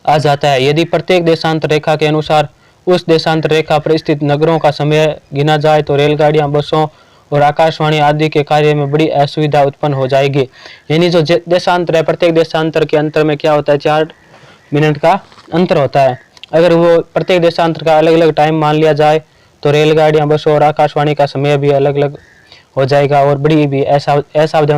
आ जाता है। यदि प्रत्येक देशांतर रेखा के अनुसार उस देशांतर रेखा पर स्थित नगरों का समय गिना जाए तो रेलगाड़ियां, बसों और आकाशवाणी आदि के कार्य में बड़ी असुविधा उत्पन्न हो जाएगी। यानी जो देशांतर है, प्रत्येक देशांतर के अंतर में क्या होता है? 4 मिनट का अंतर होता है। अगर वो प्रत्येक देशांतर का अलग अलग टाइम मान लिया जाए तो रेलगाड़ियां, बसों और आकाशवाणी का समय भी अलग अलग हो जाएगा और बड़ी भी असुविधा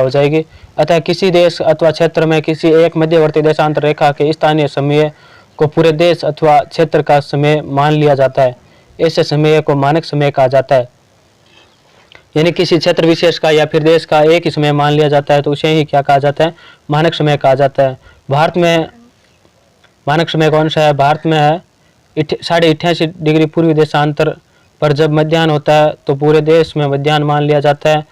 हो जाएगी। अतः किसी देश अथवा क्षेत्र में किसी एक मध्यवर्ती देशांतर रेखा के स्थानीय समय को पूरे देश अथवा क्षेत्र का समय मान लिया जाता है। ऐसे समय को मानक समय कहा जाता है। यानी किसी क्षेत्र विशेष का या फिर देश का एक ही समय मान लिया जाता है तो उसे ही क्या कहा जाता है, मानक समय कहा जाता है। भारत में मानक समय कौन सा है? भारत में है 88.5 डिग्री पूर्वी देशांतर पर जब मध्याह्न होता है तो पूरे देश में मध्याह्न मान लिया जाता है।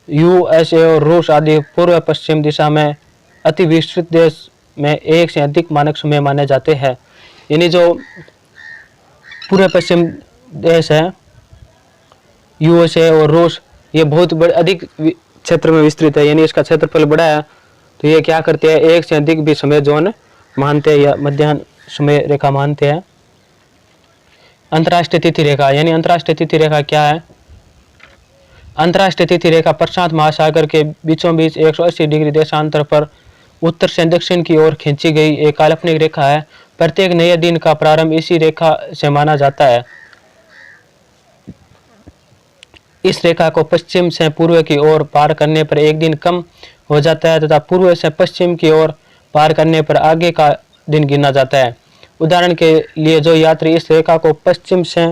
यूएसए और रूस आदि पूर्व पश्चिम दिशा में अति विस्तृत देश में एक से अधिक मानक समय माने जाते हैं। यानी जो पूर्व पश्चिम देश है यूएसए और रूस, ये बहुत बड़े अधिक क्षेत्र में विस्तृत है, यानी इसका क्षेत्रफल बड़ा है। तो ये क्या करते हैं, एक से अधिक भी समय जोन मानते हैं या मध्याह्न समय रेखा मानते हैं। अंतर्राष्ट्रीय तिथि रेखा, यानी अंतर्राष्ट्रीय तिथि रेखा क्या है? अंतर्राष्ट्रीय तिथि रेखा प्रशांत महासागर के बीचों बीच 180 डिग्री देशांतर पर उत्तर से दक्षिण की ओर खींची गई एक काल्पनिक रेखा है। प्रत्येक नए दिन का प्रारंभ इसी रेखा से माना जाता है। इस रेखा को पश्चिम से पूर्व की ओर पार करने पर एक दिन कम हो जाता है तथा पूर्व से पश्चिम की ओर पार करने पर आगे का दिन गिना जाता है। उदाहरण के लिए जो यात्री इस रेखा को पश्चिम से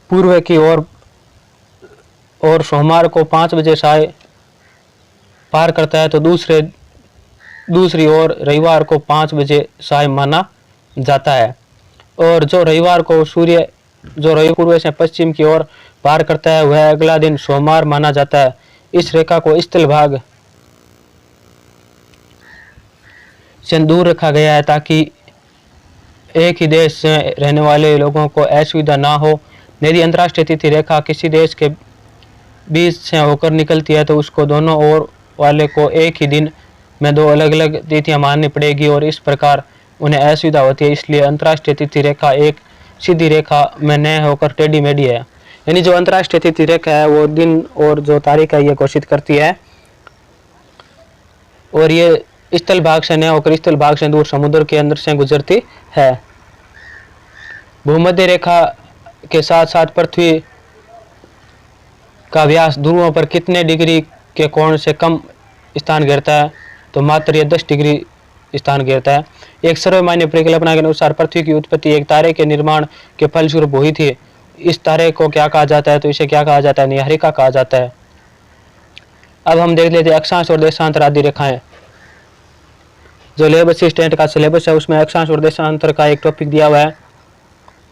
पूर्व की ओर और सोमवार को 5 बजे साय पार करता है तो दूसरी ओर रविवार को 5 बजे साय माना जाता है। और जो रविवार को सूर्य जो रवि पूर्व से पश्चिम की ओर पार करता है वह अगला दिन सोमवार माना जाता है। इस रेखा को स्थल भाग से दूर रखा गया है ताकि एक ही देश से रहने वाले लोगों को असुविधा ना हो। यदि अंतर्राष्ट्रीय तिथि रेखा किसी देश के बीच से होकर निकलती है तो उसको दोनों ओर वाले को एक ही दिन में 2 अलग अलग तिथियां माननी पड़ेगी और इस प्रकार उन्हें असुविधा होती है। इसलिए अंतर्राष्ट्रीय तिथि रेखा एक सीधी रेखा में न होकर टेढ़ी मेढ़ी है। यानी जो अंतर्राष्ट्रीय तिथि रेखा है वो दिन और जो तारीख है ये घोषित करती है और ये स्थल भाग से न होकर स्थल भाग से दूर समुद्र के अंदर से गुजरती है। भूमध्य रेखा के साथ साथ पृथ्वी का व्यास ध्रुवों पर कितने डिग्री के कोण से कम स्थान घेरता है? तो मात्र ये 10 डिग्री स्थान घेरता है। एक सर्वमान्य परिकल्पना के अनुसार पृथ्वी की उत्पत्ति एक तारे के निर्माण के फलस्वरूप हुई थी। इस तारे को क्या कहा जाता है? तो इसे क्या कहा जाता है? नीहारिका कहा जाता है। अब हम देख लेते हैं अक्षांश और देशांतर आदि रेखाएं। जो लेबर असिस्टेंट का सिलेबस है उसमें अक्षांश और देशांतर का एक टॉपिक दिया हुआ है,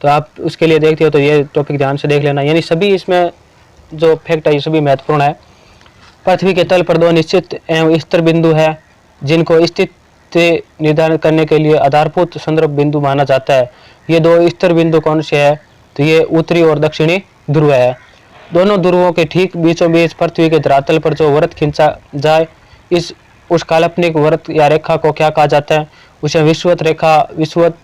तो आप उसके लिए देखते हो तो ये टॉपिक ध्यान से देख लेना। यानी सभी इसमें जो फैक्ट है ये सभी महत्वपूर्ण है। पृथ्वी के तल पर 2 निश्चित एवं स्थिर बिंदु है जिनको स्थिति निर्धारित करने के लिए आधारभूत संदर्भ बिंदु माना जाता है। ये 2 स्थिर बिंदु कौन से है? तो ये उत्तरी और दक्षिणी ध्रुव है। दोनों ध्रुवों के ठीक बीचों बीच पृथ्वी के धरातल पर जो वृत्त खींचा जाए उस काल्पनिक वृत्त या रेखा को क्या कहा जाता है? उसे विषुवत रेखा, विषुवत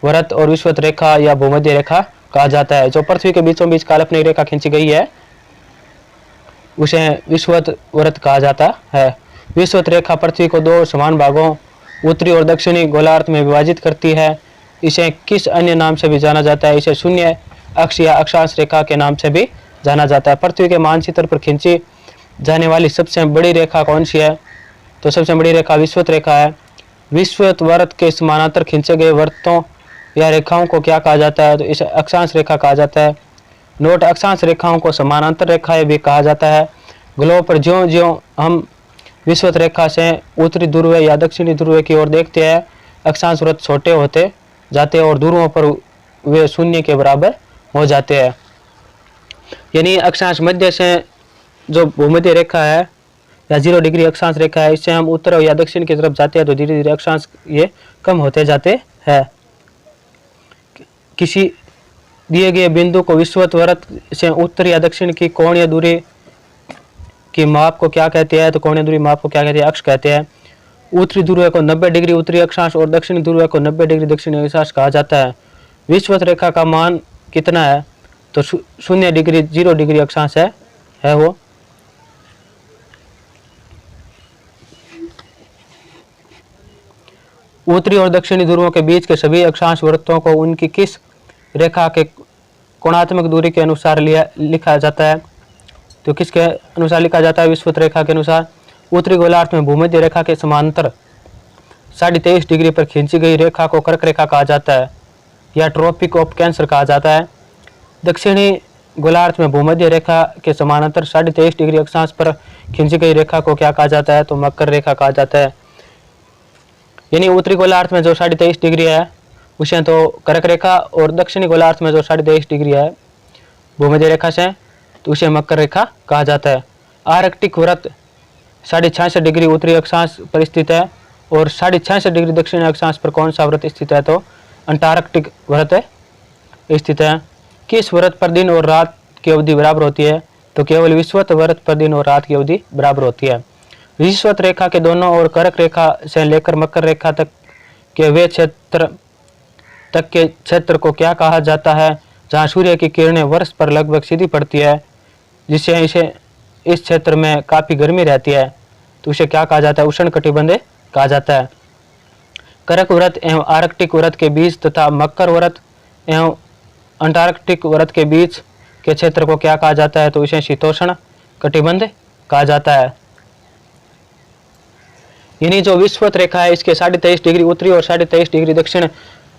वृत्त और विषुवत रेखा या भूमध्य रेखा कहा जाता है। जो पृथ्वी के बीचों बीच काल्पनिक रेखा खींची गई है उसे विषुवत वृत्त कहा जाता है। विषुवत रेखा पृथ्वी को 2 समान भागों उत्तरी और दक्षिणी गोलार्ध में विभाजित करती है। इसे किस अन्य नाम से भी जाना जाता है? इसे शून्य अक्ष या अक्षांश रेखा के नाम से भी जाना जाता है। पृथ्वी के मानचित्र पर खींची जाने वाली सबसे बड़ी रेखा कौन सी है? तो सबसे बड़ी रेखा विषुवत रेखा है। विषुवत वृत्त के समानांतर खींचे गए वृत्तों या रेखाओं को क्या कहा जाता है? तो इसे अक्षांश रेखा कहा जाता है। नोट, अक्षांश रेखाओं को समानांतर रेखाएं भी कहा जाता है। ग्लोब पर ज्यों ज्यों हम विषुवत रेखा से उत्तरी ध्रुव या दक्षिणी ध्रुव की ओर देखते हैं अक्षांश वृत्त छोटे होते जाते हैं और ध्रुवों पर वे शून्य के बराबर हो जाते हैं। यानी अक्षांश मध्य से जो भूमध्य रेखा है या 0 डिग्री अक्षांश रेखा है, इससे हम उत्तर या दक्षिण की तरफ जाते हैं तो धीरे धीरे अक्षांश ये कम होते जाते हैं। किसी दिए गए बिंदु को विषुवत वृत्त से उत्तर या दक्षिण की कोणीय दूरी की माप को क्या कहते हैं? तो कोणीय दूरी माप को क्या कहते हैं? अक्ष कहते हैं। उत्तरी ध्रुव को 90 डिग्री उत्तरी अक्षांश और दक्षिणी ध्रुव को 90 डिग्री दक्षिणी अक्षांश कहा जाता है। विषुवत रेखा का मान कितना है? तो 0 डिग्री 0 डिग्री अक्षांश है वो। उत्तरी और दक्षिणी ध्रुवों के बीच के सभी अक्षांश वृत्तों को उनकी किस रेखा के कोणात्मक दूरी के अनुसार लिखा जाता है? तो किसके अनुसार लिखा जाता है? विषुवत रेखा के अनुसार। उत्तरी गोलार्ध में भूमध्य रेखा के समांतर 23.5 डिग्री पर खींची गई रेखा को कर्क रेखा कहा जाता है या ट्रॉपिक ऑफ कैंसर कहा जाता है। दक्षिणी गोलार्ध में भूमध्य रेखा के समानांतर 23.5 डिग्री अक्षांश पर खींची गई रेखा को क्या कहा जाता है, तो मकर रेखा कहा जाता है। यानी उत्तरी गोलार्ध में जो 23.5 डिग्री है उसे तो कर्क रेखा, और दक्षिणी गोलार्ध में जो 23.5 डिग्री है भूमध्य रेखा से, तो उसे मकर रेखा कहा जाता है। आर्कटिक वृत्त 66.5 डिग्री उत्तरी अक्षांश पर स्थित है और 66.5 डिग्री दक्षिणी अक्षांश पर कौन सा वृत्त स्थित है, तो अंटार्कटिक वृत्त स्थित है। किस वृत्त पर दिन और रात की अवधि बराबर होती है, तो केवल विषुवत वृत्त पर दिन और रात की अवधि बराबर होती है। विषुवत रेखा के दोनों और कर्क रेखा से लेकर मकर रेखा तक के वे क्षेत्र तक के क्षेत्र को क्या कहा जाता है, जहाँ सूर्य की किरणें वर्ष पर लगभग सीधी पड़ती है, जिससे इस क्षेत्र में काफ़ी गर्मी रहती है, तो उसे क्या कहा जाता है, उष्ण कटिबंधीय कहा जाता है। कर्क वृत्त एवं आर्कटिक वृत्त के बीच तथा मकर वृत्त एवं अंटार्कटिक वृत्त के बीच के क्षेत्र को क्या कहा जाता है, तो इसे शीतोष्ण कटिबंध कहा जाता है। यानी जो विषुवत रेखा है इसके 23.5 डिग्री उत्तरी और 23.5 डिग्री दक्षिण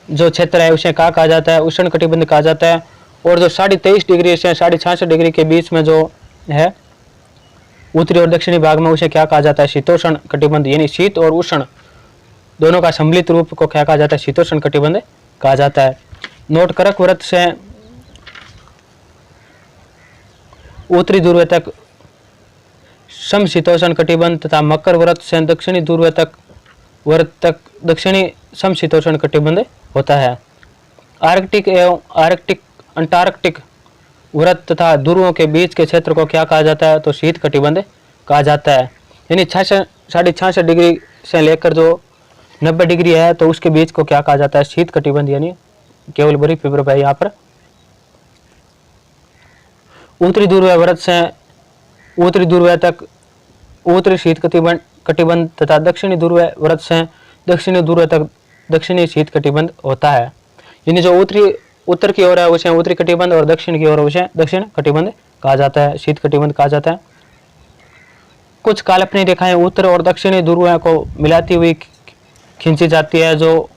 जो क्षेत्र है उसे क्या कहा जाता है, उष्ण कटिबंध कहा जाता है। और जो 23.5 डिग्री से 66 डिग्री के बीच में जो है उत्तरी और दक्षिणी भाग में उसे क्या कहा जाता है, शीतोष्ण कटिबंध। यानी शीत और उष्ण दोनों का सम्मिलित रूप को क्या कहा जाता है, शीतोष्ण कटिबंध कहा जाता है। नोट, कर्क वृत्त से उत्तरी ध्रुव तक समशीतोष्ण कटिबंध तथा मकर वृत्त से दक्षिणी ध्रुव तक दक्षिणी समशीतोष्ण कटिबंध होता है। आर्कटिक एवं अंटार्कटिक वृत्त तथा ध्रुवों के बीच के क्षेत्र को क्या कहा जाता है, तो शीत कटिबंध कहा जाता है। यानी 66 डिग्री से लेकर जो 90 डिग्री है तो उसके बीच को क्या कहा जाता है, शीत कटिबंध। यानी केवल बड़ी विवरण है यहाँ पर। उत्तरी ध्रुव वृत्त से उत्तरी ध्रुव तक उत्तरी शीत कटिबंध तथा दक्षिणी ध्रुव वृत्त से दक्षिणी ध्रुव तक दक्षिणी शीत कटिबंध होता है। यानी जो उत्तर की ओर है उसे उत्तरी कटिबंध और दक्षिण की ओर उसे दक्षिण कटिबंध कहा जाता है, शीत कटिबंध कहा जाता है। कुछ काल्पनिक रेखाएं उत्तर और दक्षिणी ध्रुवों को मिलाती हुई खींची जाती है, जो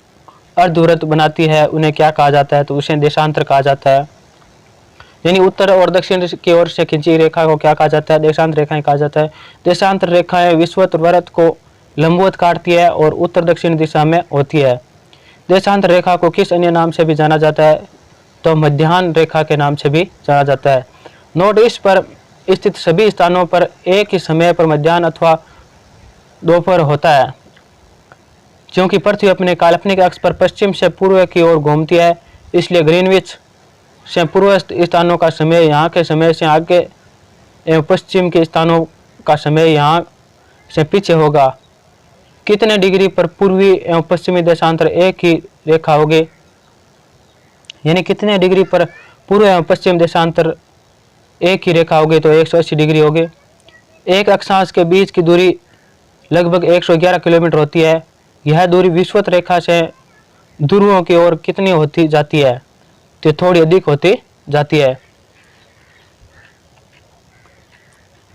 अर्धवृत्त बनाती है, उन्हें क्या कहा जाता है, तो उसे देशांतर कहा जाता है। यानी उत्तर और दक्षिण की ओर से खींची रेखा को क्या कहा जाता है, देशांतर रेखाएं कहा जाता है। देशांतर रेखाएं विषुवत वृत्त को लंबवत काटती है और उत्तर दक्षिण दिशा में होती है। देशांतर रेखा को किस अन्य नाम से भी जाना जाता है, तो मध्याह्न रेखा के नाम से भी जाना जाता है। नोट, इस पर स्थित सभी स्थानों पर एक ही समय पर मध्याह्न अथवा दोपहर होता है। क्योंकि पृथ्वी अपने काल्पनिक अक्ष पर पश्चिम से पूर्व की ओर घूमती है, इसलिए ग्रीनविच से पूर्व स्थानों का समय यहाँ के समय से आगे एवं पश्चिम के स्थानों का समय यहाँ से पीछे होगा। कितने डिग्री पर पूर्वी एवं पश्चिमी देशांतर एक ही रेखा होगी, यानी कितने डिग्री पर पूर्व एवं पश्चिम देशांतर एक ही रेखा होगी, तो 180 डिग्री होगी। एक अक्षांश के बीच की दूरी लगभग 111 किलोमीटर होती है। यह दूरी विषुवत रेखा से ध्रुवों की ओर कितनी होती जाती है, तो थोड़ी अधिक होती जाती है।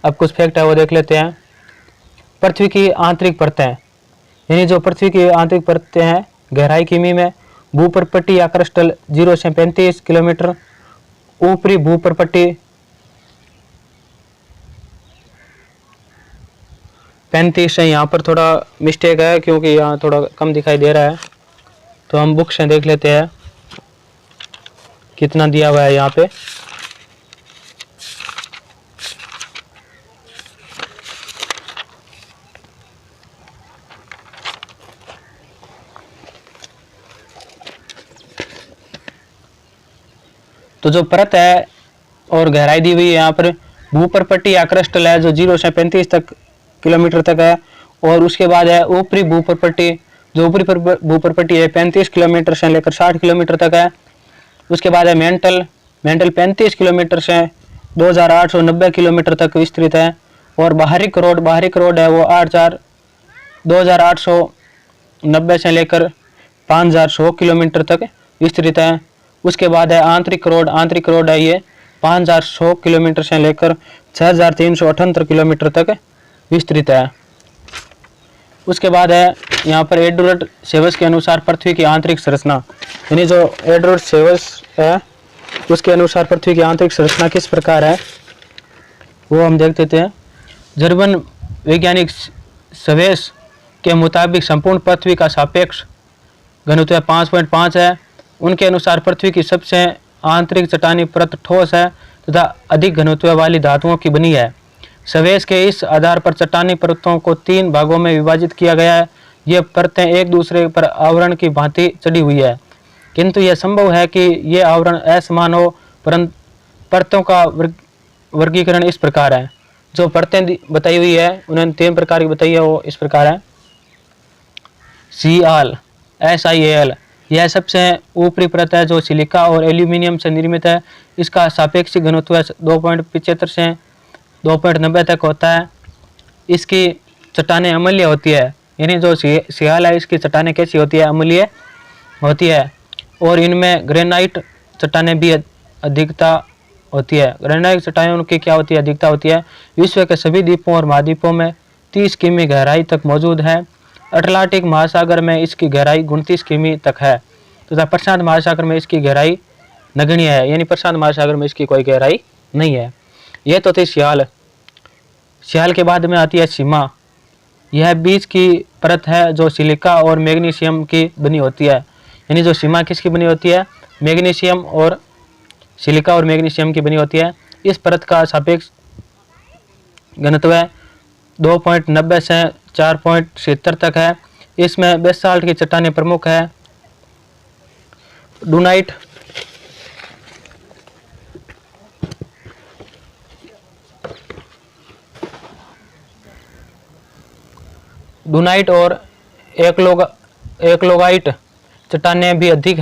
अब कुछ फैक्ट है वो देख लेते हैं। पृथ्वी की आंतरिक परतें, यानी जो पृथ्वी की आंतरिक परतें हैं, गहराई किमी में भूपर्पट्टी या क्रस्टल 0 से 35 किलोमीटर, ऊपरी भूपर्पट्टी 35 है। यहाँ पर थोड़ा मिस्टेक है क्योंकि यहाँ थोड़ा कम दिखाई दे रहा है, तो हम बुक से देख लेते हैं कितना दिया हुआ है यहाँ पे। तो जो परत है और गहराई दी हुई है यहाँ पर, भूपर्पट्टी या क्रस्टल है जो 0 से 35 तक किलोमीटर तक है, और उसके बाद है ऊपरी भूपर्पट्टी, जो ऊपरी भूपर्पट्टी है 35 किलोमीटर से लेकर 60 किलोमीटर तक है। उसके बाद है मेंटल 35 किलोमीटर से 2890 किलोमीटर तक विस्तृत है, और बाहरी करोड है वो 2890 से लेकर 5100 किलोमीटर तक विस्तृत है। उसके बाद है आंतरिक करोड है ये 5100 किलोमीटर से लेकर 6378 किलोमीटर तक विस्तृत है। उसके बाद है यहाँ पर एडवर्ड सेवस के अनुसार पृथ्वी की आंतरिक संरचना, यानी जो एडवर्ड सेवस है उसके अनुसार पृथ्वी की आंतरिक संरचना किस प्रकार है वो हम देख देते हैं। जर्मन वैज्ञानिक सवेस के मुताबिक संपूर्ण पृथ्वी का सापेक्ष घनत्व 5.5 है। उनके अनुसार पृथ्वी की सबसे आंतरिक चट्टानी परत ठोस है तथा अधिक घनत्व वाली धातुओं की बनी है। सवेस के इस आधार पर चट्टानी परतों को 3 भागों में विभाजित किया गया है। ये परतें एक दूसरे पर आवरण की भांति चढ़ी हुई है, किंतु यह संभव है कि ये आवरण असमान हो। परंतु परतों का वर्गीकरण इस प्रकार है। जो परतें बताई हुई है उन्होंने 3 प्रकार की बताई है, वो इस प्रकार है। SiAl यह सबसे ऊपरी परत है जो सिलिका और एल्यूमिनियम से निर्मित है। इसका सापेक्षिक घनत्व 2.75 से 2.90 तक होता है। इसकी चट्टानें अम्लीय होती है, यानी जो सियाल है इसकी चट्टानें कैसी होती है, अम्लीय होती है। और इनमें ग्रेनाइट चट्टानें भी अधिकता होती है। ग्रेनाइट चट्टानें की क्या होती है, अधिकता होती है। विश्व के सभी द्वीपों और महाद्वीपों में 30 किमी गहराई तक मौजूद है। अटलांटिक महासागर में इसकी गहराई 29 किमी तक है तथा प्रशांत महासागर में इसकी गहराई नगण्य है, यानी प्रशांत महासागर में इसकी कोई गहराई नहीं है। यह तो थी सियाल। सियाल के बाद में आती है सीमा। यह बीच की परत है जो सिलिका और मैग्नीशियम की बनी होती है, यानी जो सीमा किसकी बनी होती है, मैग्नीशियम और सिलिका और मैग्नीशियम की बनी होती है। इस परत का सापेक्ष घनत्व 2.90 से 4.76 तक है। इसमें बेसाल्ट की चट्टानें प्रमुख है। डूनाइट, और एकलोगाइट चट्टानें भी अधिक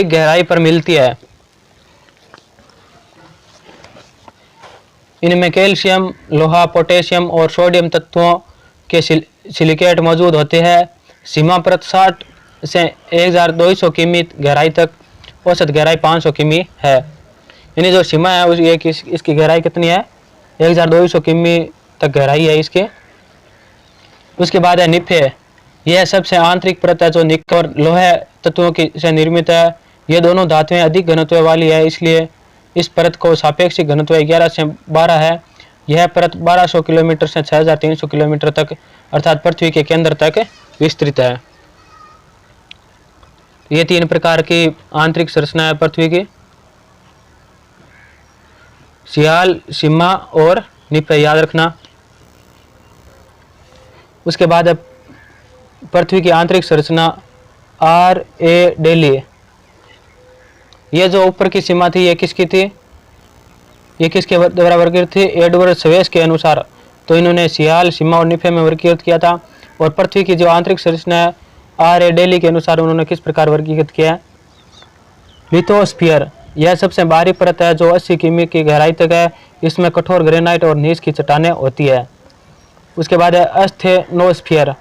गहराई पर मिलती है। इनमें कैल्शियम, लोहा, पोटेशियम और सोडियम तत्वों के सिलिकेट मौजूद होते हैं। सीमा परत 60 से 1200 किमी गहराई तक, औसत गहराई 500 किमी है। यानी जो सीमा है इसकी गहराई कितनी है, 1200 किमी तक गहराई है इसके। उसके बाद है निफे। यह सबसे आंतरिक परत है जो निकल और लोहे तत्वों की से निर्मित है। ये दोनों धातुएं अधिक घनत्व वाली है, इसलिए इस परत को सापेक्षिक घनत्व 11 से 12 है। यह परत 1200 किलोमीटर से 6300 किलोमीटर तक अर्थात पृथ्वी के केंद्र तक विस्तृत है। ये 3 प्रकार की आंतरिक संरचना है पृथ्वी की, सियाल, सीमा और निफे, याद रखना। उसके बाद है पृथ्वी की आंतरिक संरचना आर.ए. डेली। ये जो ऊपर की सीमा थी ये किसकी थी, ये किसके द्वारा वर्गीकृत थी, एडवर्ड सवेस के अनुसार। तो इन्होंने सियाल, सीमा और निफे में वर्गीकृत किया था। और पृथ्वी की जो आंतरिक संरचना है आर.ए. डेली के अनुसार उन्होंने किस प्रकार वर्गीकृत किया है। लिथोस्फीयर, यह सबसे बाहरी परत है जो 80 किमी की गहराई तक है। इसमें कठोर ग्रेनाइट और नीच की चट्टानें होती है। उसके बाद है अस्थेनोस्फीयर।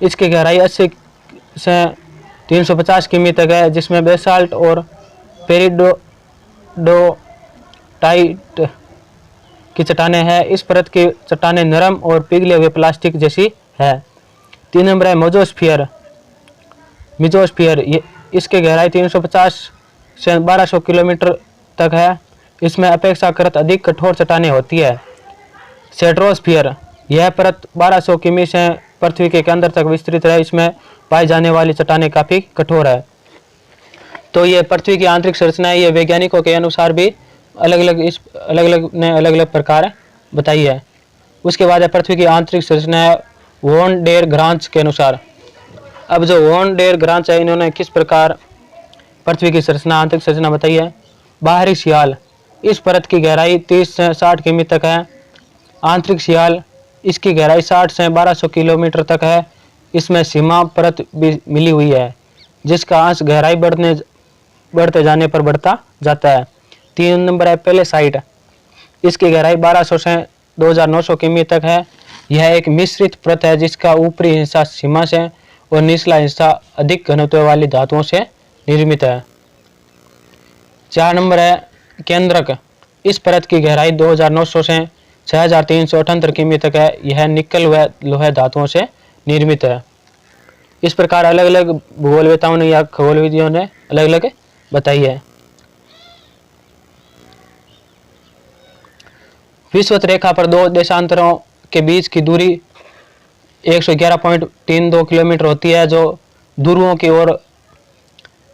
इसकी गहराई 80 से 350 किमी तक है, जिसमें बेसाल्ट और पेरिडोटाइट की चट्टानें हैं। इस परत की चट्टानें नरम और पिघले हुए प्लास्टिक जैसी है। 3 नंबर है मिजोस्फीयर। इसकी गहराई 350 से 1200 किलोमीटर तक है। इसमें अपेक्षाकृत अधिक कठोर चट्टानें होती है। स्ट्रेटोस्फीयर, यह परत 1200 किमी से पृथ्वी के केंद्र तक विस्तृत है। इसमें पाई जाने वाली चट्टानें काफ़ी कठोर है। तो ये पृथ्वी की आंतरिक संरचना है। ये वैज्ञानिकों के अनुसार भी अलग अलग प्रकार बताई है। उसके बाद है पृथ्वी की आंतरिक संरचना है वॉन डेर ग्रांच के अनुसार। अब जो वॉन डेर ग्रांच है इन्होंने किस प्रकार पृथ्वी की संरचना, आंतरिक संरचना बताई है। बाहरी सियाल, इस परत की गहराई 30 से 60 किमी तक है। आंतरिक सियाल, इसकी गहराई 60 से 1200 किलोमीटर तक है। इसमें सीमा परत भी मिली हुई है, जिसका अंश गहराई बढ़ते जाने पर बढ़ता जाता है। 3 नंबर है पेलेसाइट। इसकी गहराई 1200 से 2900 किमी तक है। यह एक मिश्रित परत है जिसका ऊपरी हिस्सा सीमा से और निचला हिस्सा अधिक घनत्व वाली धातुओं से निर्मित है। 4 नंबर है केंद्रक। इस परत की गहराई 2900 से 6378 किमी तक है। यह निकल व लोहे धातुओं से निर्मित है। इस प्रकार अलग अलग भूगोलवेताओं ने या खगोलविदों ने अलग अलग बताई है। विषुवत रेखा पर दो देशांतरों के बीच की दूरी 111.32 किलोमीटर होती है, जो ध्रुवों की ओर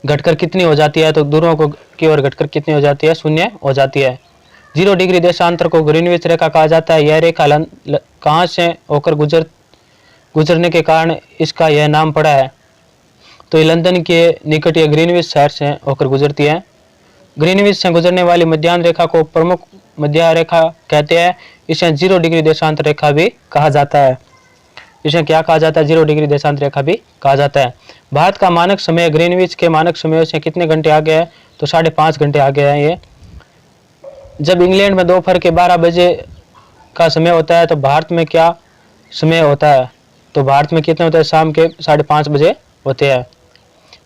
घटकर कितनी हो जाती है? तो ध्रुवों की ओर घटकर कितनी हो जाती है? 0 हो जाती है। 0 डिग्री देशांतर को ग्रीनविच रेखा कहा जाता है। यह रेखा कहाँ से होकर गुजरने के कारण इसका यह नाम पड़ा है? तो ये लंदन के निकट ये ग्रीनविच शहर से होकर गुजरती है। ग्रीनविच से गुजरने वाली मध्याह्न रेखा को प्रमुख मध्य रेखा कहते हैं। इसे 0 डिग्री देशांतर रेखा भी कहा जाता है। इसे क्या कहा जाता है? 0 डिग्री देशांतर रेखा भी कहा जाता है। भारत का मानक समय ग्रीनविच के मानक समय से कितने घंटे आगे है? तो 5.5 घंटे आगे है ये। जब इंग्लैंड में दोपहर के 12 बजे का समय होता है, तो भारत में क्या समय होता है? तो भारत में कितने होते हैं? शाम के 5:30 बजे होते हैं।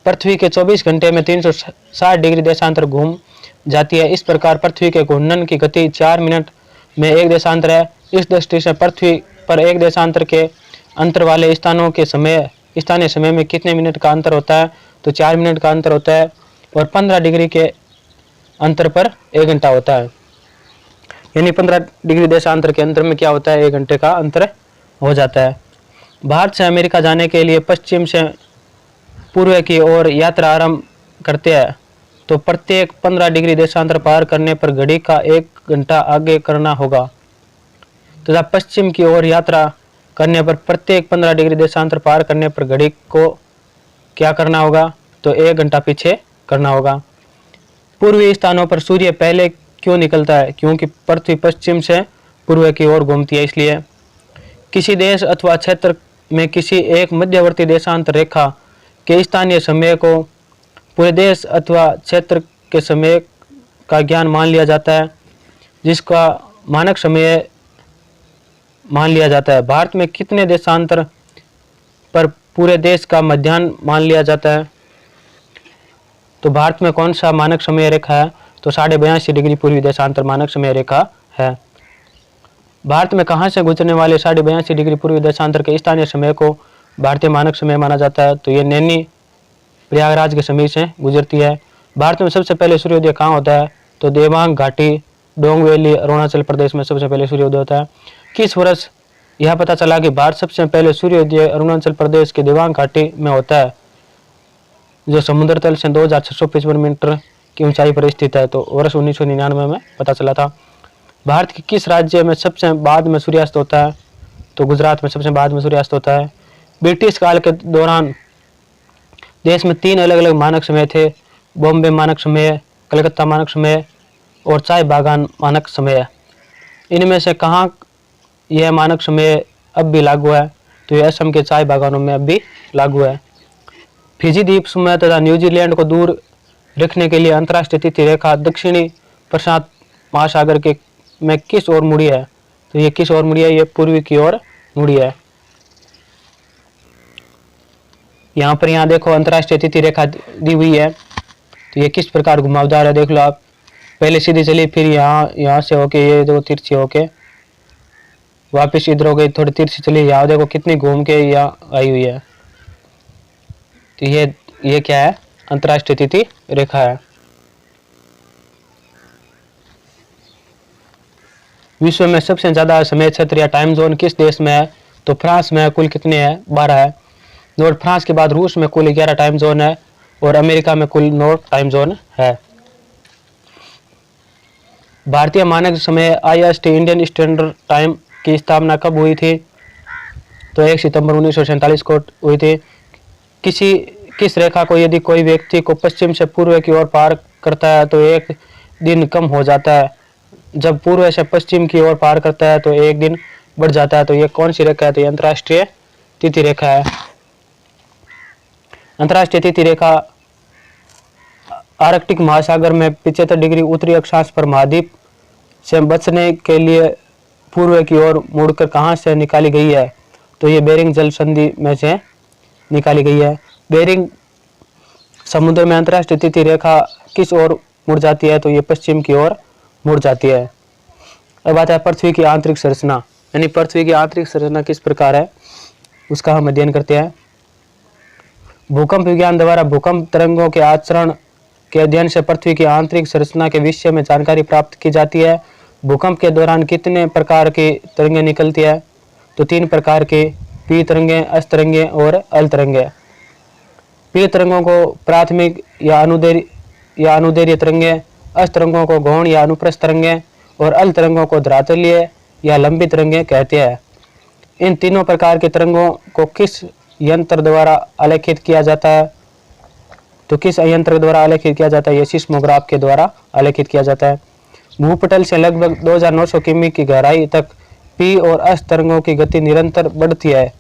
पृथ्वी के 24 घंटे में 360 डिग्री देशांतर घूम जाती है। इस प्रकार पृथ्वी के घूर्णन की गति 4 मिनट में 1 देशांतर है। इस दृष्टि से पृथ्वी पर 1 देशांतर के अंतर वाले स्थानीय समय में कितने मिनट का अंतर होता है? तो 4 मिनट का अंतर होता है। और 15 डिग्री के अंतर पर 1 घंटा होता है। यानी 15 डिग्री देशांतर के अंतर में क्या होता है? 1 घंटे का अंतर हो जाता है। भारत से अमेरिका जाने के लिए पश्चिम से पूर्व की ओर यात्रा आरंभ करते हैं, तो प्रत्येक 15 डिग्री देशांतर पार करने पर घड़ी का 1 घंटा आगे करना होगा। तथा पश्चिम की ओर यात्रा करने पर प्रत्येक 15 डिग्री देशांतर पार करने पर घड़ी को क्या करना होगा? तो 1 घंटा पीछे करना होगा। पूर्वी स्थानों पर सूर्य पहले क्यों निकलता है? क्योंकि पृथ्वी पश्चिम से पूर्व की ओर घूमती है, इसलिए। किसी देश अथवा क्षेत्र में किसी एक मध्यवर्ती देशांतर रेखा के स्थानीय समय को पूरे देश अथवा क्षेत्र के समय का ज्ञान मान लिया जाता है, जिसका मानक समय मान लिया जाता है। भारत में कितने देशांतर पर पूरे देश का मध्याह्न मान लिया जाता है? तो भारत में कौन सा मानक समय रेखा है? तो 82.5 डिग्री पूर्वी देशांतर मानक समय रेखा है। भारत में कहाँ से गुजरने वाले 82.5 डिग्री पूर्वी देशांतर के स्थानीय समय को भारतीय मानक समय माना जाता है? तो ये नैनी प्रयागराज के समीप से गुजरती है। भारत में सबसे पहले सूर्योदय कहाँ होता है? तो देवांग घाटी, डोंग वैली, अरुणाचल प्रदेश में सबसे पहले सूर्योदय होता है। किस वर्ष यह पता चला कि भारत सबसे पहले सूर्योदय अरुणाचल प्रदेश के देवांग घाटी में होता है, जो समुद्र तल से 2655 मीटर की ऊंचाई पर स्थित है? तो वर्ष 1999 में पता चला था। भारत के किस राज्य में सबसे बाद में सूर्यास्त होता है? तो गुजरात में सबसे बाद में सूर्यास्त होता है। ब्रिटिश काल के दौरान देश में 3 अलग अलग मानक समय थे: बॉम्बे मानक समय, कलकत्ता मानक समय और चाय बागान मानक समय। इनमें से कहाँ यह मानक समय अब भी लागू है? तो यह असम के चाय बागानों में अब भी लागू है। फिजी द्वीप समूह तथा न्यूजीलैंड को दूर रखने के लिए अंतर्राष्ट्रीय तिथि रेखा दक्षिणी प्रशांत महासागर के में किस ओर मुड़ी है? तो ये किस ओर मुड़ी है? ये पूर्वी की ओर मुड़ी है। यहाँ देखो अंतर्राष्ट्रीय तिथि रेखा दी हुई है, तो ये किस प्रकार घुमावदार है देख लो आप। पहले सीधी चली, फिर यहाँ से होके ये देखो तिरछी होके वापस इधर हो गई, थोड़ी तिरछी चली, यहाँ देखो कितनी घूम के यहाँ आई हुई है। तो ये क्या है? अंतर्राष्ट्रीय तिथि रेखा है। विश्व में सबसे ज्यादा समय क्षेत्र या टाइम जोन किस देश में है? तो फ्रांस में कुल कितने हैं? 12 है। और फ्रांस के बाद रूस में कुल 11 टाइम जोन है और अमेरिका में कुल 9 टाइम जोन है। भारतीय मानक समय IST इंडियन स्टैंडर्ड टाइम की स्थापना कब हुई थी? तो 1 सितंबर 1947 को हुई थी। किस रेखा को यदि कोई व्यक्ति को पश्चिम से पूर्व की ओर पार करता है तो 1 दिन कम हो जाता है, जब पूर्व से पश्चिम की ओर पार करता है तो 1 दिन बढ़ जाता है? तो ये कौन सी रेखा है? तो ये अंतर्राष्ट्रीय तिथि रेखा है। अंतर्राष्ट्रीय तिथि रेखा आर्कटिक महासागर में 75 डिग्री उत्तरी अक्षांश पर महाद्वीप से बचने के लिए पूर्व की ओर मुड़कर कहाँ से निकाली गई है? तो ये बेरिंग जल संधि में से निकाली गई है। बेरिंग समुद्र में अंतर्राष्ट्रीय तिथि रेखा किस ओर मुड़ जाती है? तो ये पश्चिम की ओर मुड़ जाती है। अब आता है पृथ्वी की आंतरिक संरचना, यानी पृथ्वी की आंतरिक संरचना किस प्रकार है उसका हम अध्ययन करते हैं। भूकंप विज्ञान द्वारा भूकंप तरंगों के आचरण के अध्ययन से पृथ्वी की आंतरिक संरचना के विषय में जानकारी प्राप्त की जाती है। भूकंप के दौरान कितने प्रकार की तरंगें निकलती है, तो 3 प्रकार की, पी तरंगें, एस तरंगें और एल तरंगें। पी तरंगों को प्राथमिक या अनुदैर्घ्य तरंगें, एस तरंगों को गौण या अनुप्रस्थ तरंगें और एल तरंगों को धरातलीय या लंबी तरंगें कहते हैं। इन तीनों प्रकार के तरंगों को किस यंत्र द्वारा आलेखित किया जाता है, तो किस यंत्र द्वारा आलेखित किया जाता है, ये सिस्मोग्राफ के द्वारा आलेखित किया जाता है। भूपटल से लगभग 2900 किमी की गहराई तक पी और एस तरंगों की गति निरंतर बढ़ती है।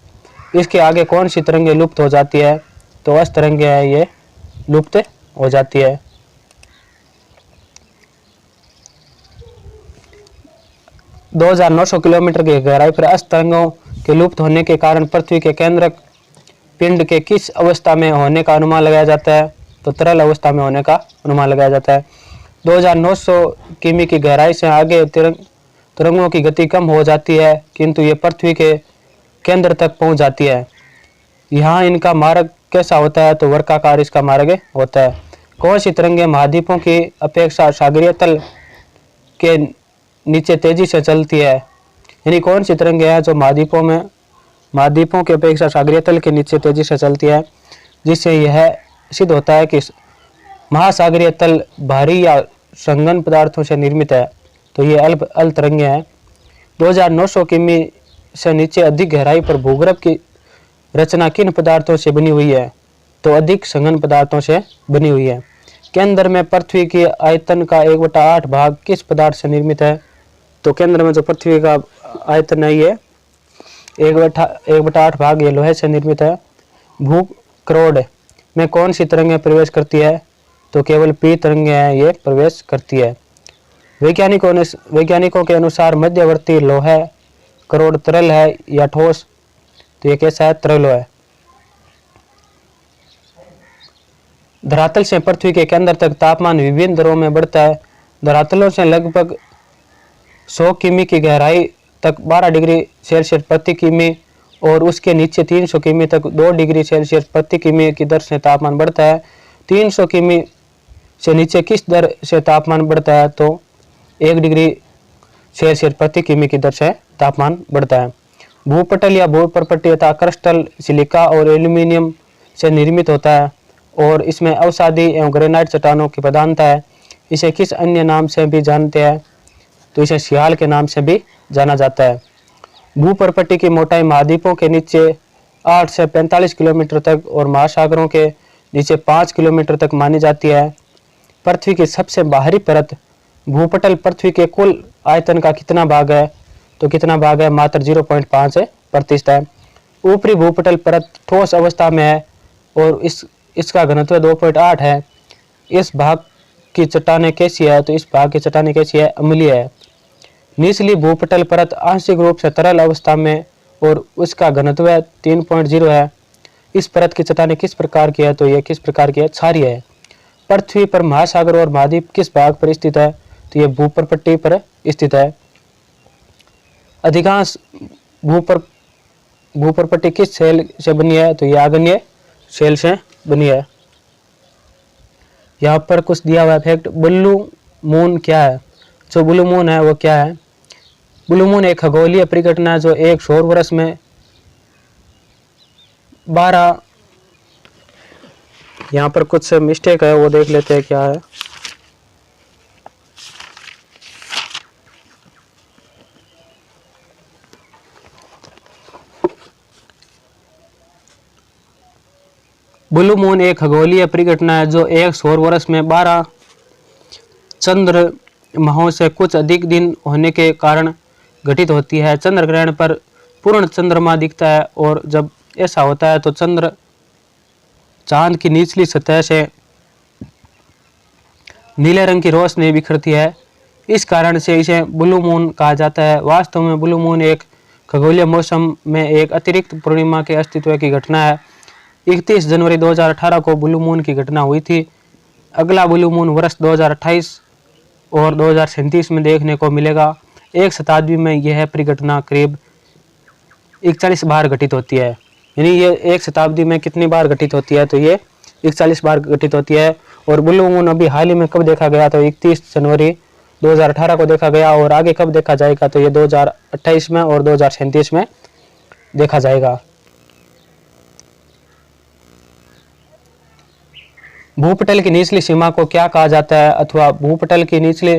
इसके आगे कौन सी तरंगें लुप्त हो जाती है, तो एस तरंगें है ये लुप्त हो जाती है। दो 2900 किलोमीटर की गहराई पर एस तरंगों के लुप्त होने के कारण पृथ्वी के केंद्रक पिंड के किस अवस्था में होने का अनुमान लगाया जाता है, तो तरल अवस्था में होने का अनुमान लगाया जाता है। 2900 किमी की गहराई से आगे तरंगों की गति कम हो जाती है, किंतु ये पृथ्वी के केंद्र तक पहुंच जाती है। यहाँ इनका मार्ग कैसा होता है, तो वर्गाकार इसका मार्ग होता है। कौन सी तरंगें महाद्वीपों की अपेक्षा सागरीय तल के नीचे तेजी से चलती है, यानी कौन सी तरंगें हैं जो महाद्वीपों की अपेक्षा सागरीय तल के नीचे तेजी से चलती है, जिससे यह सिद्ध होता है कि महासागरीय तल भारी या संघन पदार्थों से निर्मित है, तो ये अल तरंगें हैं। 2900 किमी से नीचे अधिक गहराई पर भूगर्भ की रचना किन पदार्थों से बनी हुई है, तो अधिक संघन पदार्थों से बनी हुई है। केंद्र में पृथ्वी के आयतन का 1/8 भाग किस पदार्थ से निर्मित है, तो केंद्र में जो पृथ्वी का आयतन है ये 1/8 भाग ये लोहे से निर्मित है। भूकरोड़ में कौन सी तरंगें प्रवेश करती है, तो केवल पी तरंगें हैं ये प्रवेश करती है। वैज्ञानिकों के अनुसार मध्यवर्ती लोहे करोड़ तरल है या ठोस, तो ये कैसा है, तरल है। धरातल से पृथ्वी के केंद्र तक तापमान विभिन्न दरों में बढ़ता है। धरातलों से लगभग 100 किमी की गहराई तक 12 डिग्री सेल्सियस प्रति किमी और उसके नीचे 300 किमी तक 2 डिग्री सेल्सियस प्रति किमी की दर से तापमान बढ़ता है। 300 किमी से नीचे किस दर से तापमान बढ़ता है, तो 1 डिग्री सेल्सियस प्रति किमी की दर से तापमान बढ़ता है। भूपटल या भूपर्पट्टी तथा क्रिस्टल सिलिका और एल्यूमिनियम से निर्मित होता है और इसमें अवसादी एवं ग्रेनाइट चट्टानों की प्रधानता है। इसे किस अन्य नाम से भी जानते हैं, तो इसे सियाल के नाम से भी जाना जाता है। भूपर्पट्टी की मोटाई महाद्वीपों के नीचे 8 से 45 किलोमीटर तक और महासागरों के नीचे 5 किलोमीटर तक मानी जाती है। पृथ्वी की सबसे बाहरी परत भूपटल पृथ्वी के कुल आयतन का कितना भाग है, तो कितना भाग है, मात्र 0.5% है। ऊपरी भूपटल परत ठोस अवस्था में है और इसका घनत्व 2.8 है। इस भाग की चट्टानें कैसी है, तो इस भाग की चट्टानें कैसी है, अम्लीय है। निचली भूपटल परत आंशिक रूप से तरल अवस्था में और उसका घनत्व 3.0 है। इस परत की चट्टानें किस प्रकार की है, तो ये किस प्रकार की है, क्षारीय है। पृथ्वी पर महासागर और महाद्वीप किस भाग पर स्थित है, तो ये भूपर्पट्टी पर स्थित है। अधिकांश भूपर्पट्टी किस सेल से बनी है, तो ये आग्नेय सेल से बनी है। यहाँ पर कुछ दिया हुआ फैक्ट, ब्लू मून क्या है, जो ब्लू मून है वो क्या है। ब्लू मून एक खगोलीय परिघटना है जो एक सौर वर्ष में 12, यहाँ पर कुछ मिस्टेक है वो देख लेते हैं क्या है। ब्लू मून एक खगोलीय परिघटना है जो एक सौर वर्ष में 12 चंद्रमाहों से कुछ अधिक दिन होने के कारण घटित होती है। चंद्र ग्रहण पर पूर्ण चंद्रमा दिखता है और जब ऐसा होता है तो चंद्र चांद की निचली सतह से नीले रंग की रोशनी बिखरती है। इस कारण से इसे ब्लू मून कहा जाता है। वास्तव में ब्लू मून एक खगोलीय मौसम में एक अतिरिक्त पूर्णिमा के अस्तित्व की घटना है। 31 जनवरी 2018 को ब्लू मून की घटना हुई थी। अगला ब्लू मून वर्ष 2028 और 2037 में देखने को मिलेगा। एक शताब्दी में यह परिघटना करीब 41 बार घटित होती है। यानी ये एक शताब्दी में कितनी बार घटित होती है, तो ये 41 बार घटित होती है। और ब्लू मून अभी हाल ही में कब देखा गया, तो 31 जनवरी 2018 को देखा गया। और आगे कब देखा जाएगा, तो ये 2028 में और 2037 में देखा जाएगा। भूपटल की निचली सीमा को क्या कहा जाता है, अथवा भूपटल की निचली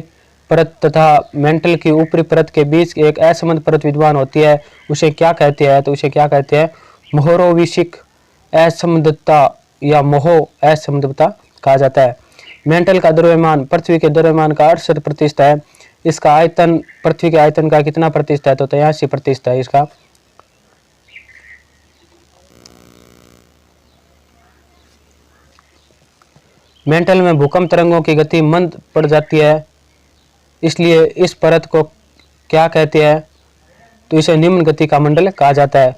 परत तथा मेंटल की ऊपरी परत के बीच एक असंबद्ध परत विद्यमान होती है, उसे क्या कहते हैं, तो उसे क्या कहते हैं, मोहरोविशिक असंबद्धता या मोहो असंबद्धता कहा जाता है। मेंटल का द्रव्यमान पृथ्वी के द्रव्यमान का 68% है। इसका आयतन पृथ्वी के आयतन का कितना प्रतिशत है, तो 83% है इसका। मेंटल में भूकंप तरंगों की गति मंद पड़ जाती है, इसलिए इस परत को क्या कहते हैं, तो इसे निम्न गति का मंडल कहा जाता है।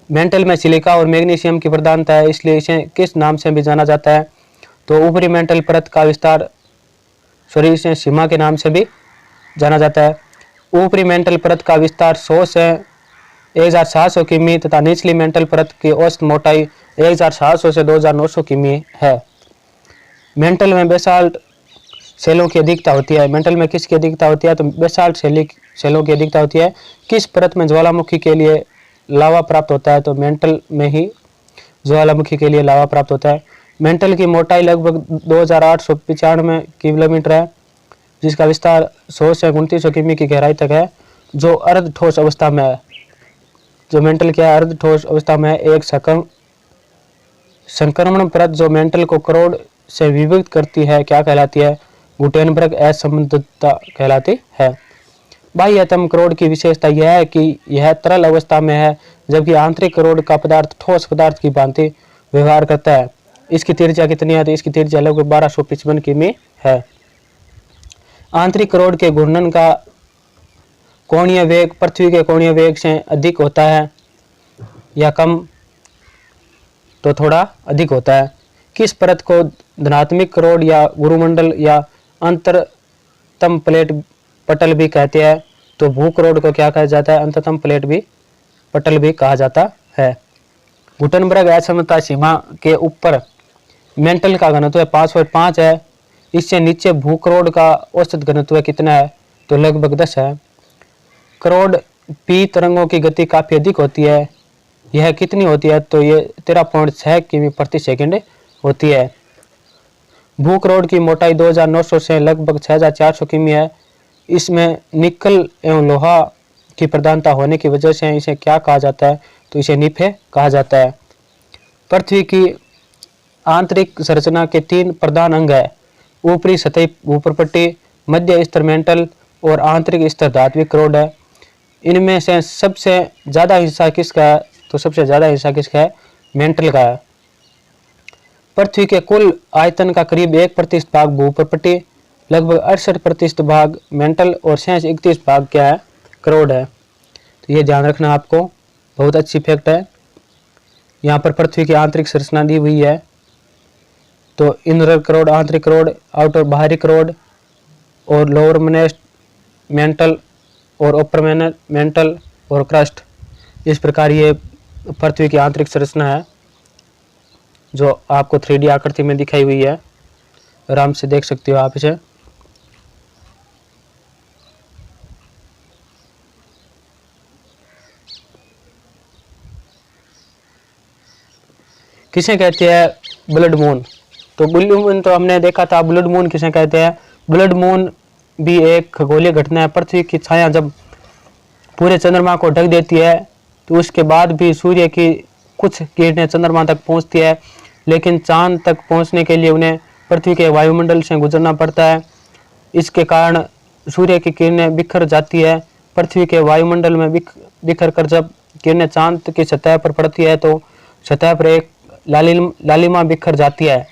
मेंटल में सिलिका और मैग्नीशियम की प्रधानता है, इसलिए इसे किस नाम से भी जाना जाता है, तो ऊपरी मेंटल परत का विस्तार इसे सीमा के नाम से भी जाना जाता है। ऊपरी मेंटल परत का विस्तार 100 से 1700 किमी तथा निचली मेंटल परत की औसत मोटाई 1700 से 2900 किमी है। मेंटल में बेसाल्ट सेलों की अधिकता होती है। मेंटल में किसकी अधिकता होती है, तो बेसाल्ट सेलों की अधिकता होती है। किस परत में ज्वालामुखी के लिए लावा प्राप्त होता है, तो मेंटल में ही ज्वालामुखी के लिए लावा प्राप्त होता है। मेंटल की मोटाई लगभग 2895 किलोमीटर है, जिसका विस्तार 100 से 2900 किमी की गहराई तक है, जो अर्ध ठोस अवस्था में है। जो मेंटल क्या है, अर्ध ठोस अवस्था में है। एक संक्रमण परत जो मेंटल को करोड़ से विभक्त करती है, क्या कहलाती है, गुटेनबर्ग असंबद्धता कहलाती है। बाह्यतम करोड़ की विशेषता यह है कि यह तरल अवस्था में है, जबकि आंतरिक करोड़ का पदार्थ ठोस पदार्थ की भांति व्यवहार करता है। इसकी त्रिज्या कितनी है, तो इसकी त्रिज्या लगभग 1255 किमी है। आंतरिक करोड़ के घूर्णन का कोणीय वेग पृथ्वी के कोणीय वेग से अधिक होता है या कम, तो थोड़ा अधिक होता है। किस परत को धनात्मक करोड़ या गुरुमंडल या अंतरतम प्लेट पटल भी कहते हैं, तो भूकरोड़ को क्या कहा जाता है, अंतरतम प्लेट भी पटल भी कहा जाता है। गुटेनबर्ग असमता सीमा के ऊपर मेंटल का घनत्व 5.5 है। इससे नीचे भूकरोड़ का औसत घनत्व कितना है, तो लगभग 10 है। करोड़ पी तरंगों की गति काफी अधिक होती है। यह कितनी होती है, तो ये 13.6 किमी प्रति सेकंड होती है। भूकरोड़ की मोटाई 2900 से लगभग 6400 किमी है। इसमें निकल एवं लोहा की प्रधानता होने की वजह से इसे क्या कहा जाता है, तो इसे निफे कहा जाता है। पृथ्वी की आंतरिक संरचना के 3 प्रधान अंग है, ऊपरी सतही भूपरपट्टी, मध्य स्तर मेंटल और आंतरिक स्तर धात्विक करोड़ है। इनमें से सबसे ज्यादा हिस्सा किसका है, तो सबसे ज्यादा हिस्सा किसका है, मेंटल का है। पृथ्वी के कुल आयतन का करीब 1% भाग भूपरपट्टी, लगभग 68% भाग मेंटल और 31 भाग क्या है, करोड़ है। तो ये ध्यान रखना आपको, बहुत अच्छी फैक्ट है। यहाँ पर पृथ्वी की आंतरिक संरचना दी हुई है, तो इनर करोड़, आंतरिक करोड़, आउटर बाहरी करोड़ और लोअर मेंटल और अपर मेंटल और क्रस्ट। इस प्रकार ये पृथ्वी की आंतरिक संरचना है, जो आपको 3D आकृति में दिखाई हुई है। आराम से देख सकते हो आप इसे। किसे कहते हैं ब्लड मून, तो ब्लड मून तो हमने देखा था। ब्लड मून किसे कहते हैं, ब्लड मून भी एक खगोलीय घटना है। पृथ्वी की छाया जब पूरे चंद्रमा को ढक देती है, तो उसके बाद भी सूर्य की कुछ किरणें चंद्रमा तक पहुंचती है, लेकिन चांद तक पहुंचने के लिए उन्हें पृथ्वी के वायुमंडल से गुजरना पड़ता है। इसके कारण सूर्य की किरणें बिखर जाती है। पृथ्वी के वायुमंडल में बिखर कर जब किरणें चांद की सतह पर पड़ती है, तो सतह पर एक लालिमा बिखर जाती है,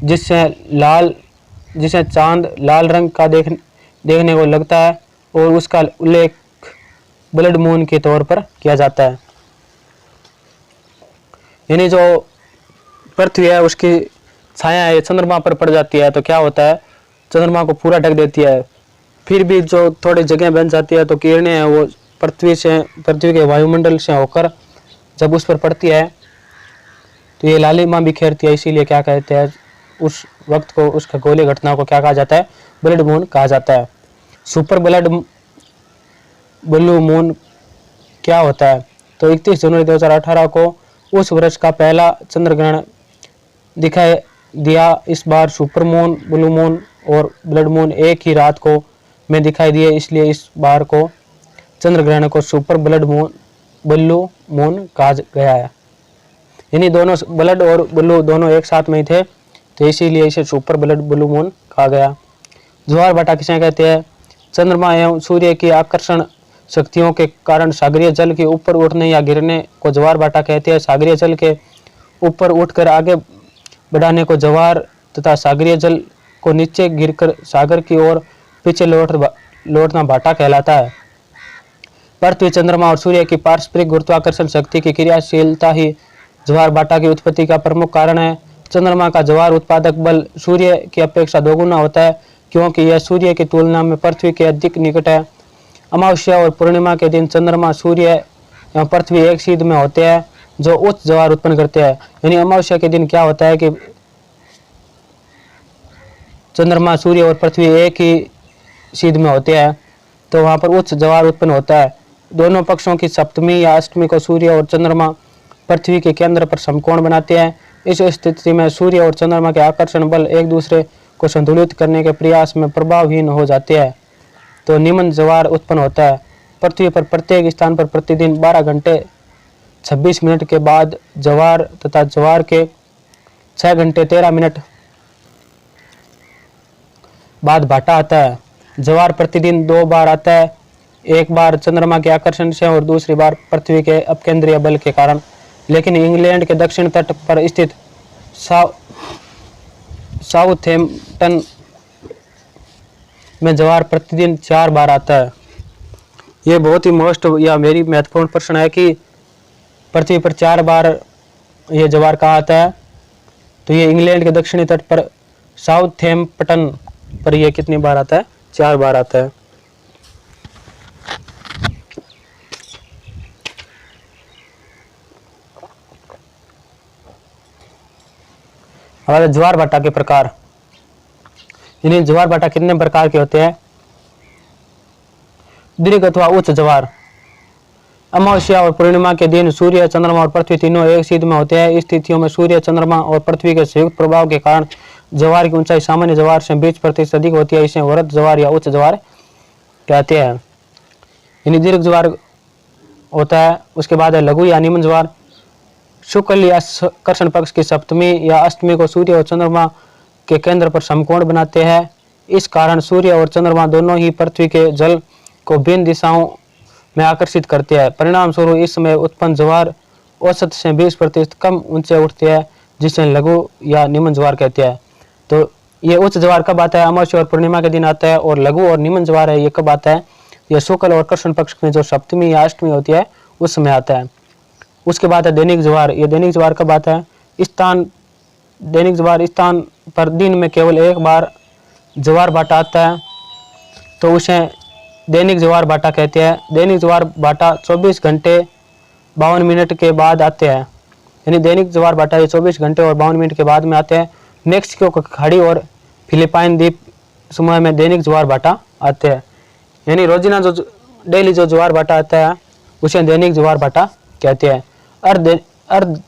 जिससे चांद लाल रंग का देखने को लगता है, और उसका उल्लेख ब्लड मून के तौर पर किया जाता है। यानी जो पृथ्वी है उसकी छाया है चंद्रमा पर पड़ जाती है, तो क्या होता है, चंद्रमा को पूरा ढक देती है। फिर भी जो थोड़ी जगह बन जाती है तो किरणें हैं वो पृथ्वी के वायुमंडल से होकर जब उस पर पड़ती है तो ये लालिमा बिखेरती है। इसीलिए क्या कहते हैं उस वक्त को, उस खगोलीय घटना को क्या कहा जाता है? ब्लड मून कहा जाता है। सुपर ब्लू मून क्या होता है? तो 31 जनवरी 2018 को उस वर्ष का पहला चंद्र ग्रहण दिखाई दिया। इस बार सुपर मून, ब्लू मून और ब्लड मून एक ही रात को में दिखाई दिए, इसलिए इस बार को चंद्र ग्रहण को सुपर ब्लू मून कहा गया है। यानी दोनों ब्लड और ब्लू दोनों एक साथ में ही थे, तो इसीलिए इसे सुपर ब्लू मून कहा गया। ज्वार भाटा किसे कहते हैं? चंद्रमा एवं सूर्य की आकर्षण शक्तियों के कारण सागरीय जल के ऊपर उठने या गिरने को ज्वार भाटा कहते हैं। सागरीय जल के ऊपर उठकर आगे बढ़ाने को ज्वार तथा सागरीय जल को नीचे गिरकर सागर की ओर पीछे लौटना भाटा कहलाता है। पृथ्वी, चंद्रमा और सूर्य की पारस्परिक गुरुत्वाकर्षण शक्ति की क्रियाशीलता ही ज्वार भाटा की उत्पत्ति का प्रमुख कारण है। चंद्रमा का ज्वार उत्पादक बल सूर्य की अपेक्षा दोगुना होता है, क्योंकि यह सूर्य की तुलना में पृथ्वी के अधिक निकट है। अमावस्या और पूर्णिमा के दिन चंद्रमा, सूर्य एवं पृथ्वी एक सीध में होते हैं, जो उच्च ज्वार उत्पन्न करते हैं। यानी अमावस्या के दिन क्या होता है कि चंद्रमा, सूर्य और पृथ्वी एक ही सीध में होते हैं, तो वहां पर उच्च ज्वार उत्पन्न होता है। दोनों पक्षों की सप्तमी या अष्टमी को सूर्य और चंद्रमा पृथ्वी के केंद्र पर समकोण बनाते हैं। इस स्थिति में सूर्य और चंद्रमा के आकर्षण बल एक दूसरे को संतुलित करने के प्रयास में प्रभावहीन हो जाते हैं, तो निम्न ज्वार उत्पन्न होता है। पृथ्वी पर प्रत्येक स्थान पर प्रतिदिन 12 घंटे 26 मिनट के बाद ज्वार तथा ज्वार के 6 घंटे 13 मिनट बाद भाटा आता है। ज्वार प्रतिदिन 2 बार आता है, एक बार चंद्रमा के आकर्षण से और दूसरी बार पृथ्वी के अपकेंद्रीय बल के कारण। लेकिन इंग्लैंड के दक्षिण तट पर स्थित साउथहैम्पटन में ज्वार प्रतिदिन 4 बार आता है। ये बहुत ही मोस्ट या वेरी महत्वपूर्ण प्रश्न है कि पृथ्वी पर 4 बार ये ज्वार कहाँ आता है? तो ये इंग्लैंड के दक्षिणी तट पर साउथहैम्पटन पर ये कितनी बार आता है? 4 बार आता है। हमारे ज्वार भाटा के प्रकार, यानी ज्वार भाटा कितने प्रकार के होते हैं? दीर्घ अथवा उच्च ज्वार। अमावस्या और पूर्णिमा के दिन सूर्य, चंद्रमा और पृथ्वी तीनों एक सीध में होते हैं। इस स्थितियों में सूर्य, चंद्रमा और पृथ्वी के संयुक्त प्रभाव के कारण ज्वार की ऊंचाई सामान्य ज्वार से 20% अधिक होती है। इसे वृत्त ज्वार या उच्च ज्वार कहते हैं। यानी दीर्घ ज्वार होता है। उसके बाद है लघु या निम्न ज्वार। शुक्ल या कृष्ण पक्ष की सप्तमी या अष्टमी को सूर्य और चंद्रमा के केंद्र पर समकोण बनाते हैं। इस कारण सूर्य और चंद्रमा दोनों ही पृथ्वी के जल को भिन्न दिशाओं में आकर्षित करते हैं। परिणाम स्वरूप इस समय उत्पन्न ज्वार औसत से 20% कम ऊंचे उठते हैं, जिसे लघु या निम्न ज्वार कहते हैं। तो ये उच्च ज्वार कब आता है? अमावस्या और पूर्णिमा के दिन आता है। और लघु और निम्न ज्वार है, ये कब आता है? यह शुक्ल और कृष्ण पक्ष में जो सप्तमी या अष्टमी होती है उस समय आता है। उसके बाद है दैनिक ज्वार। ये दैनिक ज्वार कब आता है? दैनिक ज्वार स्थान पर दिन में केवल एक बार ज्वार भाटा आता है, तो उसे दैनिक ज्वार भाटा कहते हैं। दैनिक ज्वार भाटा 24 घंटे 52 मिनट के बाद आते हैं। यानी दैनिक ज्वार भाटा ये 24 घंटे और 52 मिनट के बाद में आते हैं। मेक्सिको की खाड़ी और फिलिपाइन द्वीप समूह में दैनिक ज्वार भाटा आते हैं। यानी रोजाना जो डेली जो ज्वार भाटा आता है उसे दैनिक ज्वार भाटा कहते हैं। अर्ध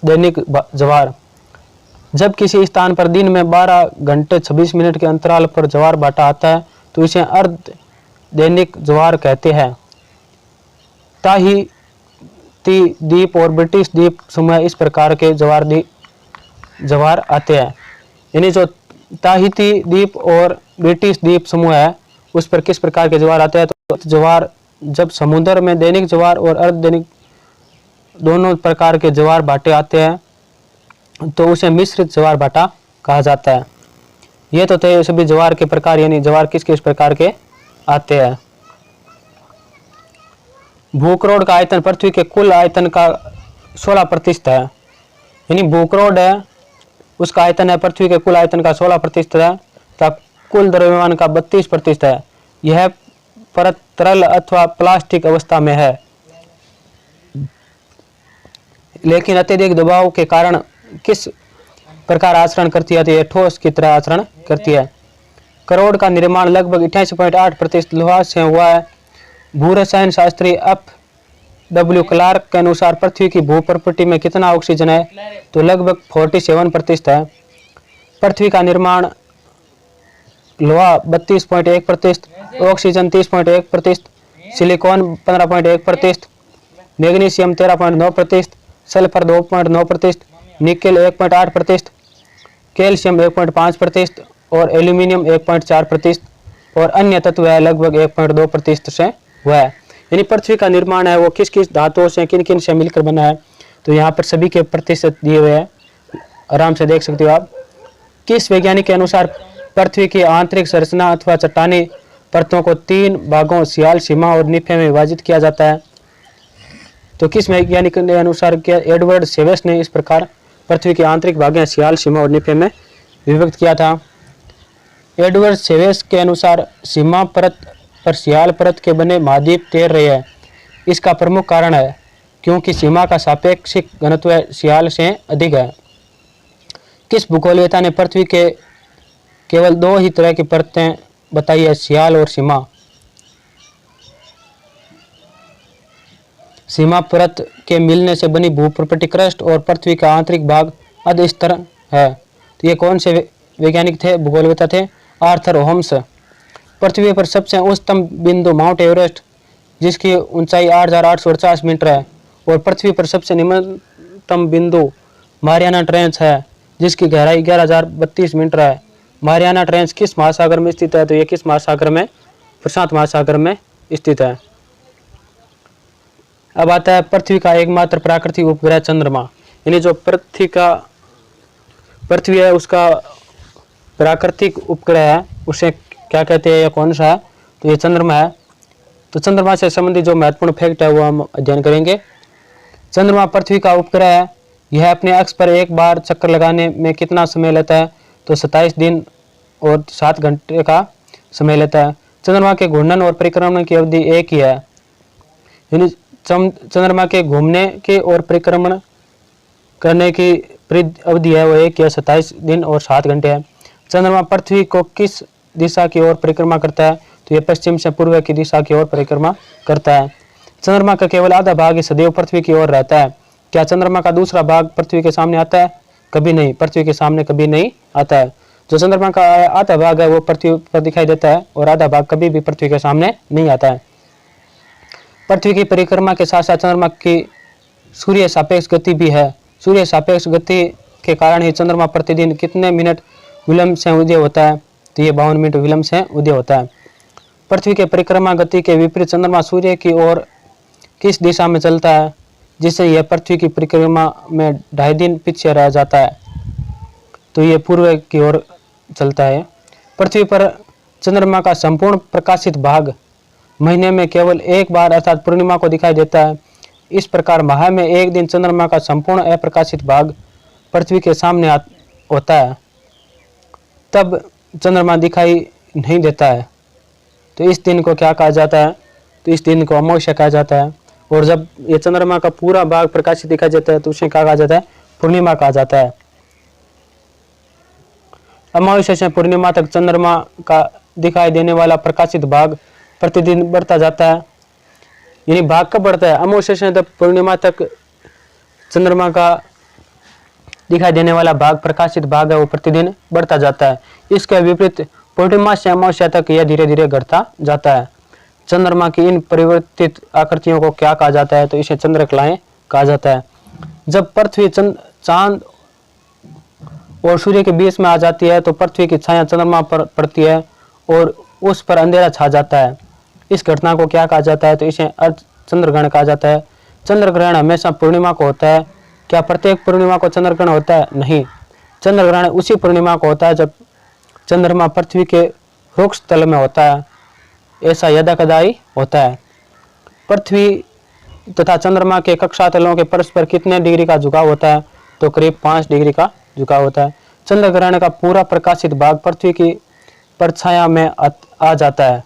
दैनिक ज्वार, जब किसी स्थान पर दिन में 12 घंटे 26 मिनट के अंतराल पर ज्वार भाटा आता है तो इसे अर्ध दैनिक ज्वार कहते हैं। ताहिती द्वीप और ब्रिटिश द्वीप समूह इस प्रकार के ज्वार आते हैं। यानी जो ताहिती द्वीप और ब्रिटिश द्वीप समूह है उस पर किस प्रकार के ज्वार आते हैं? तो ज्वार जब समुद्र में दैनिक ज्वार और अर्ध दैनिक दोनों प्रकार के ज्वार भाटे आते हैं तो उसे मिश्रित ज्वार भाटा कहा जाता है। ये तो थे सभी ज्वार के प्रकार, यानी ज्वार किस किस प्रकार के आते हैं। भूकरोड़ का आयतन पृथ्वी के कुल आयतन का 16% है। यानी भूकरोड़ है उसका आयतन है पृथ्वी के कुल आयतन का 16% है तथा कुल द्रव्यमान का 32% है। यह परत तरल अथवा प्लास्टिक अवस्था में है, लेकिन अत्यधिक दबाव के कारण किस प्रकार आचरण करती है, तो यह ठोस की तरह आचरण करती है। करोड़ का निर्माण लगभग 88.8% लोहा से हुआ है। भूरसायन शास्त्री F.W. क्लार्क के अनुसार पृथ्वी की भू प्रकृति में कितना ऑक्सीजन है, तो लगभग 47% है। पृथ्वी का निर्माण लोहा 32.1%, oxygen 30.1%, silicon 15.1%, magnesium 13.9%, sulphur 2.9%, nickel 1.8%, calcium 1.5% और एल्यूमिनियम 1.4% और अन्य तत्व है लगभग 1.2% से हुआ है। यानी पृथ्वी का निर्माण है वो किस किस धातुओं से, किन किन से मिलकर बना है, तो यहाँ पर सभी के प्रतिशत दिए हुए हैं, आराम से देख सकते हो आप। किस वैज्ञानिक के अनुसार पृथ्वी की आंतरिक संरचना अथवा चट्टानी परतों को 3 भागों सियाल, सीमा और निफे में विभाजित किया जाता है, तो किस वैज्ञानिक के अनुसार क्या एडवर्ड सेवेस ने इस प्रकार पृथ्वी के आंतरिक भागों सियाल, सीमा और निफे में विभक्त किया था। एडवर्ड सेवेस के अनुसार सीमा परत पर सियाल परत के बने महाद्वीप तैर रहे हैं। इसका प्रमुख कारण है क्योंकि सीमा का सापेक्षिक घनत्व सियाल से अधिक है। किस भूगोलवेत्ता ने पृथ्वी के केवल 2 ही तरह की परतें बताई है, सियाल और सीमा। सीमा परत के मिलने से बनी भूप्रपटी क्रस्ट और पृथ्वी का आंतरिक भाग अधस्तर है। तो ये कौन से वैज्ञानिक थे, भूगोलवेत्ता थे? Arthur Holmes. पृथ्वी पर सबसे उच्चतम बिंदु माउंट एवरेस्ट जिसकी ऊंचाई 8,850 मीटर है, और पृथ्वी पर सबसे निम्नतम बिंदु मारियाना ट्रेंच है जिसकी गहराई 11,032 मीटर है। मारियाना ट्रेंच किस महासागर में स्थित है, तो ये किस महासागर में? प्रशांत महासागर में स्थित है। अब आता है पृथ्वी का एकमात्र प्राकृतिक उपग्रह चंद्रमा। यानी जो पृथ्वी है उसका प्राकृतिक उपग्रह है, उसे क्या कहते हैं या कौन सा है, तो ये चंद्रमा है। तो चंद्रमा से संबंधित जो महत्वपूर्ण फैक्ट है वो हम अध्ययन करेंगे। चंद्रमा पृथ्वी का उपग्रह है। यह अपने अक्ष पर एक बार चक्कर लगाने में कितना समय लेता है, तो 27 दिन और 7 घंटे का समय लेता है। चंद्रमा के घूर्णन और परिक्रमण की अवधि एक ही है, यानी चंद्रमा के घूमने के और परिक्रमण करने की अवधि है वो एक है, 27 दिन और 7 घंटे है। चंद्रमा पृथ्वी को किस दिशा की ओर परिक्रमा करता है, तो ये पश्चिम से पूर्व की दिशा की ओर परिक्रमा करता है। चंद्रमा का केवल आधा भाग ही सदैव पृथ्वी की ओर रहता है। क्या चंद्रमा का दूसरा भाग पृथ्वी के सामने आता है? कभी नहीं, पृथ्वी के सामने कभी नहीं आता है। जो चंद्रमा का आधा भाग है वो पृथ्वी पर दिखाई देता है और आधा भाग कभी भी पृथ्वी के सामने नहीं आता है। पृथ्वी की परिक्रमा के साथ साथ चंद्रमा की सूर्य सापेक्ष गति भी है। सूर्य सापेक्ष गति के कारण ही चंद्रमा प्रतिदिन कितने मिनट विलंब से उदय होता है, तो ये 52 मिनट विलंब से उदय होता है। पृथ्वी के परिक्रमा गति के विपरीत चंद्रमा सूर्य की ओर किस दिशा में चलता है, जिससे यह पृथ्वी की परिक्रमा में 2.5 दिन पीछे रह जाता है, तो ये पूर्व की ओर चलता है। पृथ्वी पर चंद्रमा का संपूर्ण प्रकाशित भाग महीने में केवल एक बार अर्थात पूर्णिमा को दिखाई देता है। इस प्रकार माह में एक दिन चंद्रमा का संपूर्ण अप्रकाशित भाग पृथ्वी के सामने होता है, तब चंद्रमा दिखाई नहीं देता है। तो इस दिन को क्या कहा जाता है, तो इस दिन को अमावस्या कहा जाता है। और जब ये चंद्रमा का पूरा भाग प्रकाशित दिखाई देता है तो उसे क्या कहा जाता है? पूर्णिमा कहा जाता है। अमावस्या से पूर्णिमा तक चंद्रमा का दिखाई देने वाला प्रकाशित भाग प्रतिदिन बढ़ता जाता है। यानी भाग कब बढ़ता है? अमावस्या से जब पूर्णिमा तक चंद्रमा का दिखाई देने वाला भाग प्रकाशित भाग है वो प्रतिदिन बढ़ता जाता है। इसके विपरीत पूर्णिमा से अमावस्या तक यह धीरे धीरे घटता जाता है। चंद्रमा की इन परिवर्तित आकृतियों को क्या कहा जाता है, तो इसे चंद्रकलाएं कहा जाता है। जब पृथ्वी चांद और सूर्य के बीच में आ जाती है तो पृथ्वी की छाया चंद्रमा पर पड़ती है और उस पर अंधेरा छा जाता है। इस घटना को क्या कहा जाता है, तो इसे अर्ध चंद्रग्रहण कहा जाता है। चंद्रग्रहण हमेशा पूर्णिमा को होता है। क्या प्रत्येक पूर्णिमा को चंद्रग्रहण होता है? नहीं, चंद्रग्रहण उसी पूर्णिमा को होता है जब चंद्रमा पृथ्वी के रुक्ष तल में होता है। ऐसा यदाकदाई होता है। पृथ्वी तथा चंद्रमा के कक्षा तलों के परस्पर कितने डिग्री का झुकाव होता है, तो करीब 5 डिग्री का झुकाव होता है। चंद्रग्रहण का पूरा प्रकाशित भाग पृथ्वी की परछाया में आ जाता है।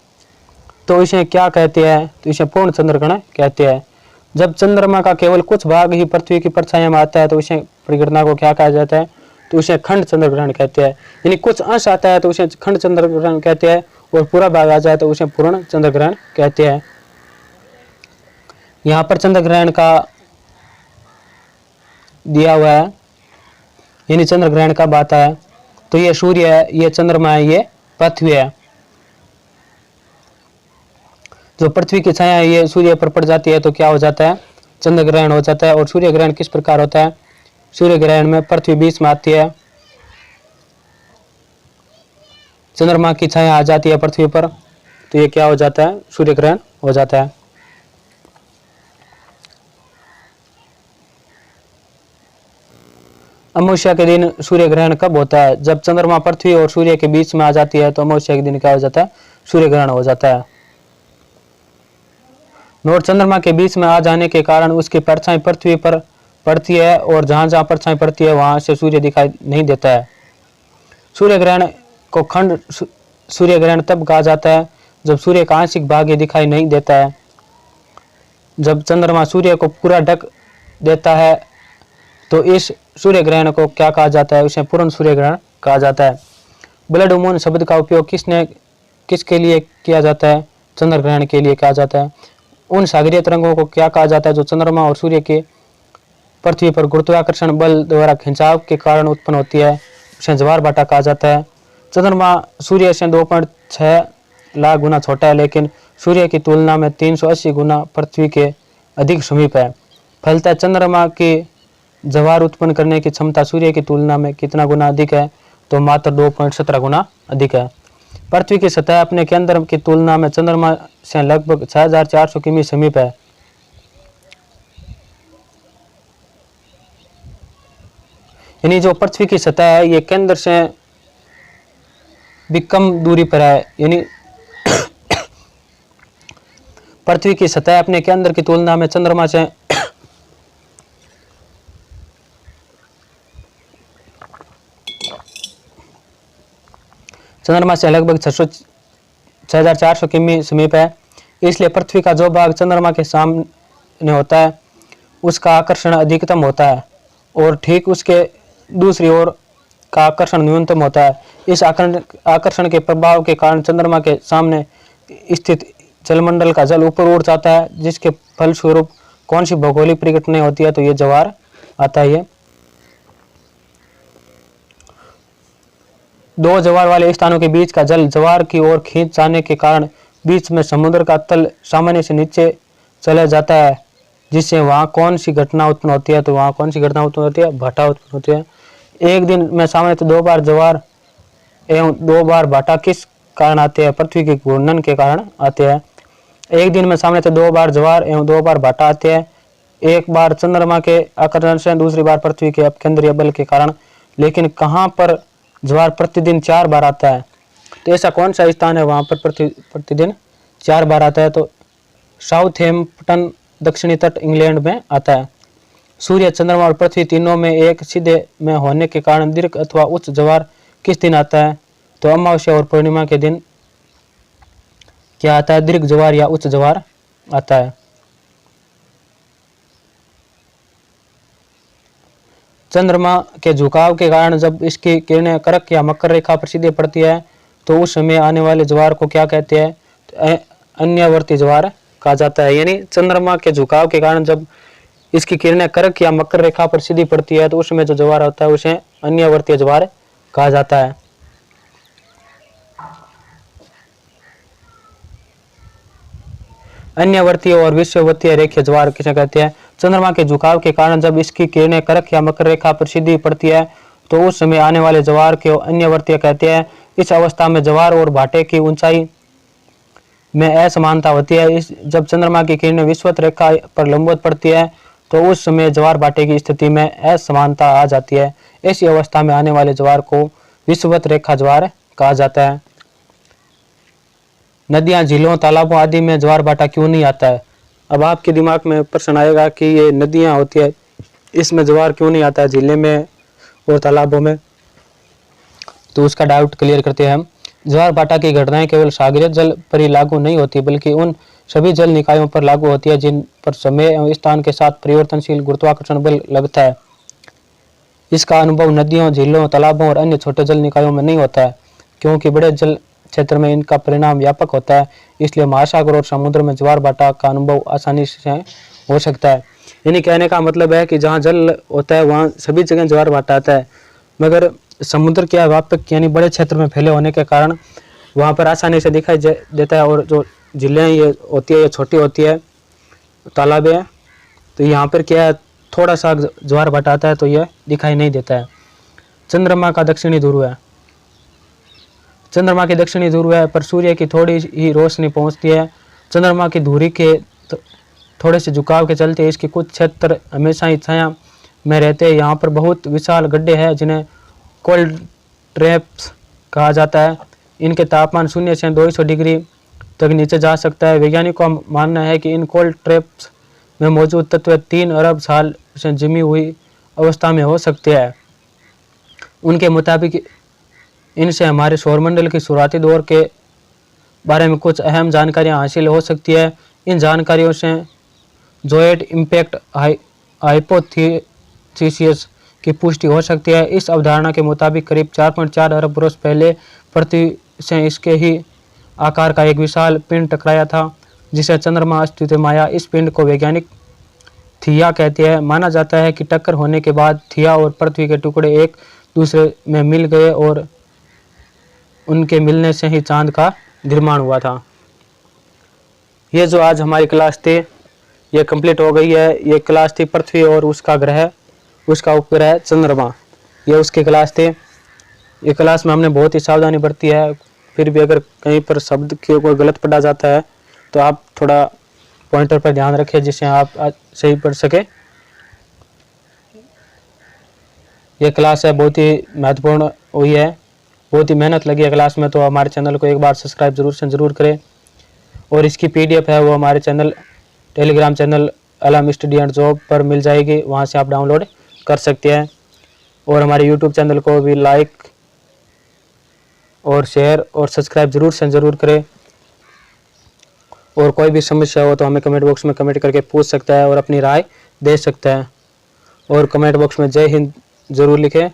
तो इसे क्या कहते हैं? तो इसे पूर्ण चंद्रग्रहण कहते हैं। जब चंद्रमा का केवल कुछ भाग ही पृथ्वी की परछाई में आता है तो इसे परिघटना को क्या कहा जाता है? तो उसे खंड चंद्रग्रहण कहते हैं। यानी कुछ अंश आता है तो उसे खंड चंद्रग्रहण कहते हैं, और पूरा भाग आ जाए तो उसे पूर्ण चंद्रग्रहण कहते हैं। यहाँ पर चंद्रग्रहण का दिया हुआ है, यानी चंद्रग्रहण कब आता है? तो ये सूर्य है, ये चंद्रमा है, ये पृथ्वी है। जो पृथ्वी की छाया है ये सूर्य पर पड़ जाती है तो क्या हो जाता है? चंद्रग्रहण हो जाता है। और सूर्य ग्रहण किस प्रकार होता है? सूर्य ग्रहण में पृथ्वी बीच में आती है, चंद्रमा की छाया आ जाती है पृथ्वी पर, तो ये क्या हो जाता है? सूर्य ग्रहण हो जाता है। अमावस्या के दिन सूर्य ग्रहण कब होता है? जब चंद्रमा पृथ्वी और सूर्य के बीच में आ जाती है तो अमावस्या के दिन क्या हो जाता है? सूर्य ग्रहण हो जाता है। नोट, चंद्रमा के बीच में आ जाने के कारण उसकी परछाई पृथ्वी पर पड़ती है, और जहां जहां परछाई पड़ती है वहां से सूर्य दिखाई नहीं देता है। सूर्य ग्रहण को खंड सूर्य ग्रहण तब कहा जाता है जब सूर्य का आंशिक भाग ही दिखाई नहीं देता है। जब चंद्रमा सूर्य को पूरा ढक देता है तो इस सूर्य ग्रहण को क्या कहा जाता है? उसे पूर्ण सूर्य ग्रहण कहा जाता है। ब्लड मून शब्द का उपयोग किसके लिए किया जाता है? चंद्र ग्रहण के लिए किया जाता है। उन सागरीय तरंगों को क्या कहा जाता है जो चंद्रमा और सूर्य के पृथ्वी पर गुरुत्वाकर्षण बल द्वारा खिंचाव के कारण उत्पन्न होती है? उसे ज्वार भाटा कहा जाता है। चंद्रमा सूर्य से 2.6 लाख गुना छोटा है, लेकिन सूर्य की तुलना में 380 गुना पृथ्वी के अधिक समीप है। फलतः चंद्रमा की ज्वार उत्पन्न करने की क्षमता सूर्य की तुलना में कितना गुना अधिक है? तो मात्र 2.17 गुना अधिक है। पृथ्वी की सतह अपने केंद्र की तुलना में चंद्रमा से लगभग 6400 किमी समीप है। यानी जो पृथ्वी की सतह है ये केंद्र से भी कम दूरी पर है। यानी पृथ्वी की सतह अपने केंद्र की तुलना में चंद्रमा से लगभग 6400 किमी समीप है। इसलिए पृथ्वी का जो भाग चंद्रमा के सामने होता है उसका आकर्षण अधिकतम होता है, और ठीक उसके दूसरी ओर का आकर्षण न्यूनतम होता है। इस आकर्षण के प्रभाव के कारण चंद्रमा के सामने स्थित जलमंडल का जल ऊपर उड़ जाता है, जिसके फलस्वरूप कौन सी भौगोलिक परिघटना होती है? तो ये ज्वार आता है। ये दो ज्वार वाले स्थानों के बीच का जल ज्वार की ओर खींच जाने के कारण बीच में समुद्र का तल सामान्य से नीचे चला जाता है, जिससे वहां कौन सी घटना उत्पन्न होती है? तो वहां कौन सी घटना उत्पन्न होती है? भाटा उत्पन्न होती है। एक दिन में सामान्य तो 2 बार ज्वार एवं 2 बार भाटा किस कारण आते हैं? पृथ्वी के घूर्णन के कारण आते हैं। एक दिन में सामान्य तो 2 बार ज्वार एवं 2 बार भाटा आते हैं, एक बार चंद्रमा के आकर्षण से, दूसरी बार पृथ्वी के अपकेंद्रीय बल के कारण। लेकिन कहाँ पर ज्वार प्रतिदिन 4 बार आता है? तो ऐसा कौन सा स्थान है वहां पर प्रतिदिन 4 बार आता है? तो साउथहैम्पटन दक्षिणी तट इंग्लैंड में आता है। सूर्य, चंद्रमा और पृथ्वी तीनों में एक सीधे में होने के कारण दीर्घ अथवा उच्च ज्वार किस दिन आता है? तो अमावस्या और पूर्णिमा के दिन क्या आता है? दीर्घ ज्वार या उच्च ज्वार आता है। चंद्रमा के झुकाव के कारण जब इसकी किरणें कर्क या मकर रेखा पर सीधे पड़ती है तो उस समय आने वाले ज्वार को क्या कहते हैं? तो अन्यवर्ती ज्वार कहा जाता है। यानी चंद्रमा के झुकाव के कारण जब इसकी किरणें कर्क या मकर रेखा पर सीधी पड़ती है तो उस समय जो ज्वार होता है उसे अन्यवर्तीय ज्वार कहा जाता है। अन्यवर्तीय और विषुवतीय रेखीय ज्वार किसे कहते हैं? चंद्रमा के झुकाव के कारण जब इसकी किरणें कर्क या मकर रेखा पर सीधी पड़ती है तो उस समय आने वाले ज्वार को अन्यवर्तीय कहते हैं। इस अवस्था में ज्वार और भाटे की ऊंचाई में असमानता होती है। जब चंद्रमा की किरणें विषुवत रेखा पर लंबवत पड़ती है तो उस समय ज्वार भाटे की स्थिति में असमानता आ जाती है। ऐसी अवस्था में आने वाले ज्वार को विषुवत रेखा ज्वार कहा जाता है। नदियां, झीलों, तालाबों आदि में ज्वार भाटा क्यों नहीं आता है? अब आपके दिमाग में प्रश्न आएगा कि ये नदियां होती है, इसमें ज्वार क्यों नहीं आता है, झीलें में और तालाबों में? तो उसका डाउट क्लियर करते हैं हम। ज्वार भाटा की घटनाएं केवल सागरीय जल पर ही लागू नहीं होती, बल्कि उन सभी जल निकायों पर लागू होती है जिन पर समय एवं स्थान के साथ परिवर्तनशील गुरुत्वाकर्षण बल लगता है। इसका अनुभव नदियों, झीलों, तालाबों और अन्य छोटे जल निकायों में नहीं होता है, क्योंकि बड़े जल क्षेत्र में इनका परिणाम व्यापक होता है। इसलिए महासागर और समुद्र में ज्वार भाटा का अनुभव आसानी से हो सकता है। यानी कहने का मतलब है कि जहाँ जल होता है वहाँ सभी जगह ज्वार भाटा आता है, मगर समुद्र क्या व्यापक यानी बड़े क्षेत्र में फैले होने के कारण वहाँ पर आसानी से दिखाई देता है। और जो झीलें ये होती है, ये छोटी होती है, तालाबें हैं, तो यहाँ पर क्या है, थोड़ा सा ज्वार भाटा आता है तो यह दिखाई नहीं देता है। चंद्रमा का दक्षिणी ध्रुव है। चंद्रमा की दक्षिणी ध्रुव है पर सूर्य की थोड़ी ही रोशनी पहुँचती है। चंद्रमा की धुरी के थोड़े से झुकाव के चलते इसके कुछ क्षेत्र हमेशा ही छाया में रहते हैं। यहाँ पर बहुत विशाल गड्ढे हैं जिन्हें कोल्ड ट्रैप्स कहा जाता है। इनके तापमान 0 से 200 डिग्री तक नीचे जा सकता है। वैज्ञानिकों का मानना है कि इन कोल्ड ट्रैप्स में मौजूद तत्व 3 अरब साल से जमी हुई अवस्था में हो सकते हैं। उनके मुताबिक इनसे हमारे सौरमंडल की शुरुआती दौर के बारे में कुछ अहम जानकारियां हासिल हो सकती है। इन जानकारियों से जोएड इम्पैक्ट हाइपोथेसिस की पुष्टि हो सकती है। इस अवधारणा के मुताबिक करीब 4.4 अरब वर्ष पहले पृथ्वी से इसके ही आकार का एक विशाल पिंड टकराया था, जिसे चंद्रमा अस्तित्व में आया। इस पिंड को वैज्ञानिक थिया कहते हैं। माना जाता है कि टक्कर होने के बाद थिया और पृथ्वी के टुकड़े एक दूसरे में मिल गए और उनके मिलने से ही चांद का निर्माण हुआ था। ये जो आज हमारी क्लास थी ये कंप्लीट हो गई है। ये क्लास थी पृथ्वी और उसका ग्रह, उसका उपग्रह चंद्रमा, ये उसकी क्लास थी। ये क्लास में हमने बहुत ही सावधानी बरती है। फिर भी अगर कहीं पर शब्द की कोई गलत पढ़ा जाता है तो आप थोड़ा पॉइंटर पर ध्यान रखें जिससे आप सही पढ़ सके। ये क्लास है बहुत ही महत्वपूर्ण हुई है, बहुत ही मेहनत लगी है क्लास में। तो हमारे चैनल को एक बार सब्सक्राइब जरूर करें। और इसकी PDF है वो हमारे चैनल टेलीग्राम चैनल अलम स्टडी एंड जॉब पर मिल जाएगी, वहाँ से आप डाउनलोड कर सकते हैं। और हमारे YouTube चैनल को भी लाइक और शेयर और सब्सक्राइब जरूर करें। और कोई भी समस्या हो तो हमें कमेंट बॉक्स में कमेंट करके पूछ सकता है और अपनी राय दे सकता है। और कमेंट बॉक्स में जय हिंद ज़रूर लिखें।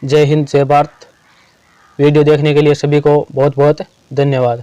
जय हिंद, जय भारत। वीडियो देखने के लिए सभी को बहुत बहुत धन्यवाद।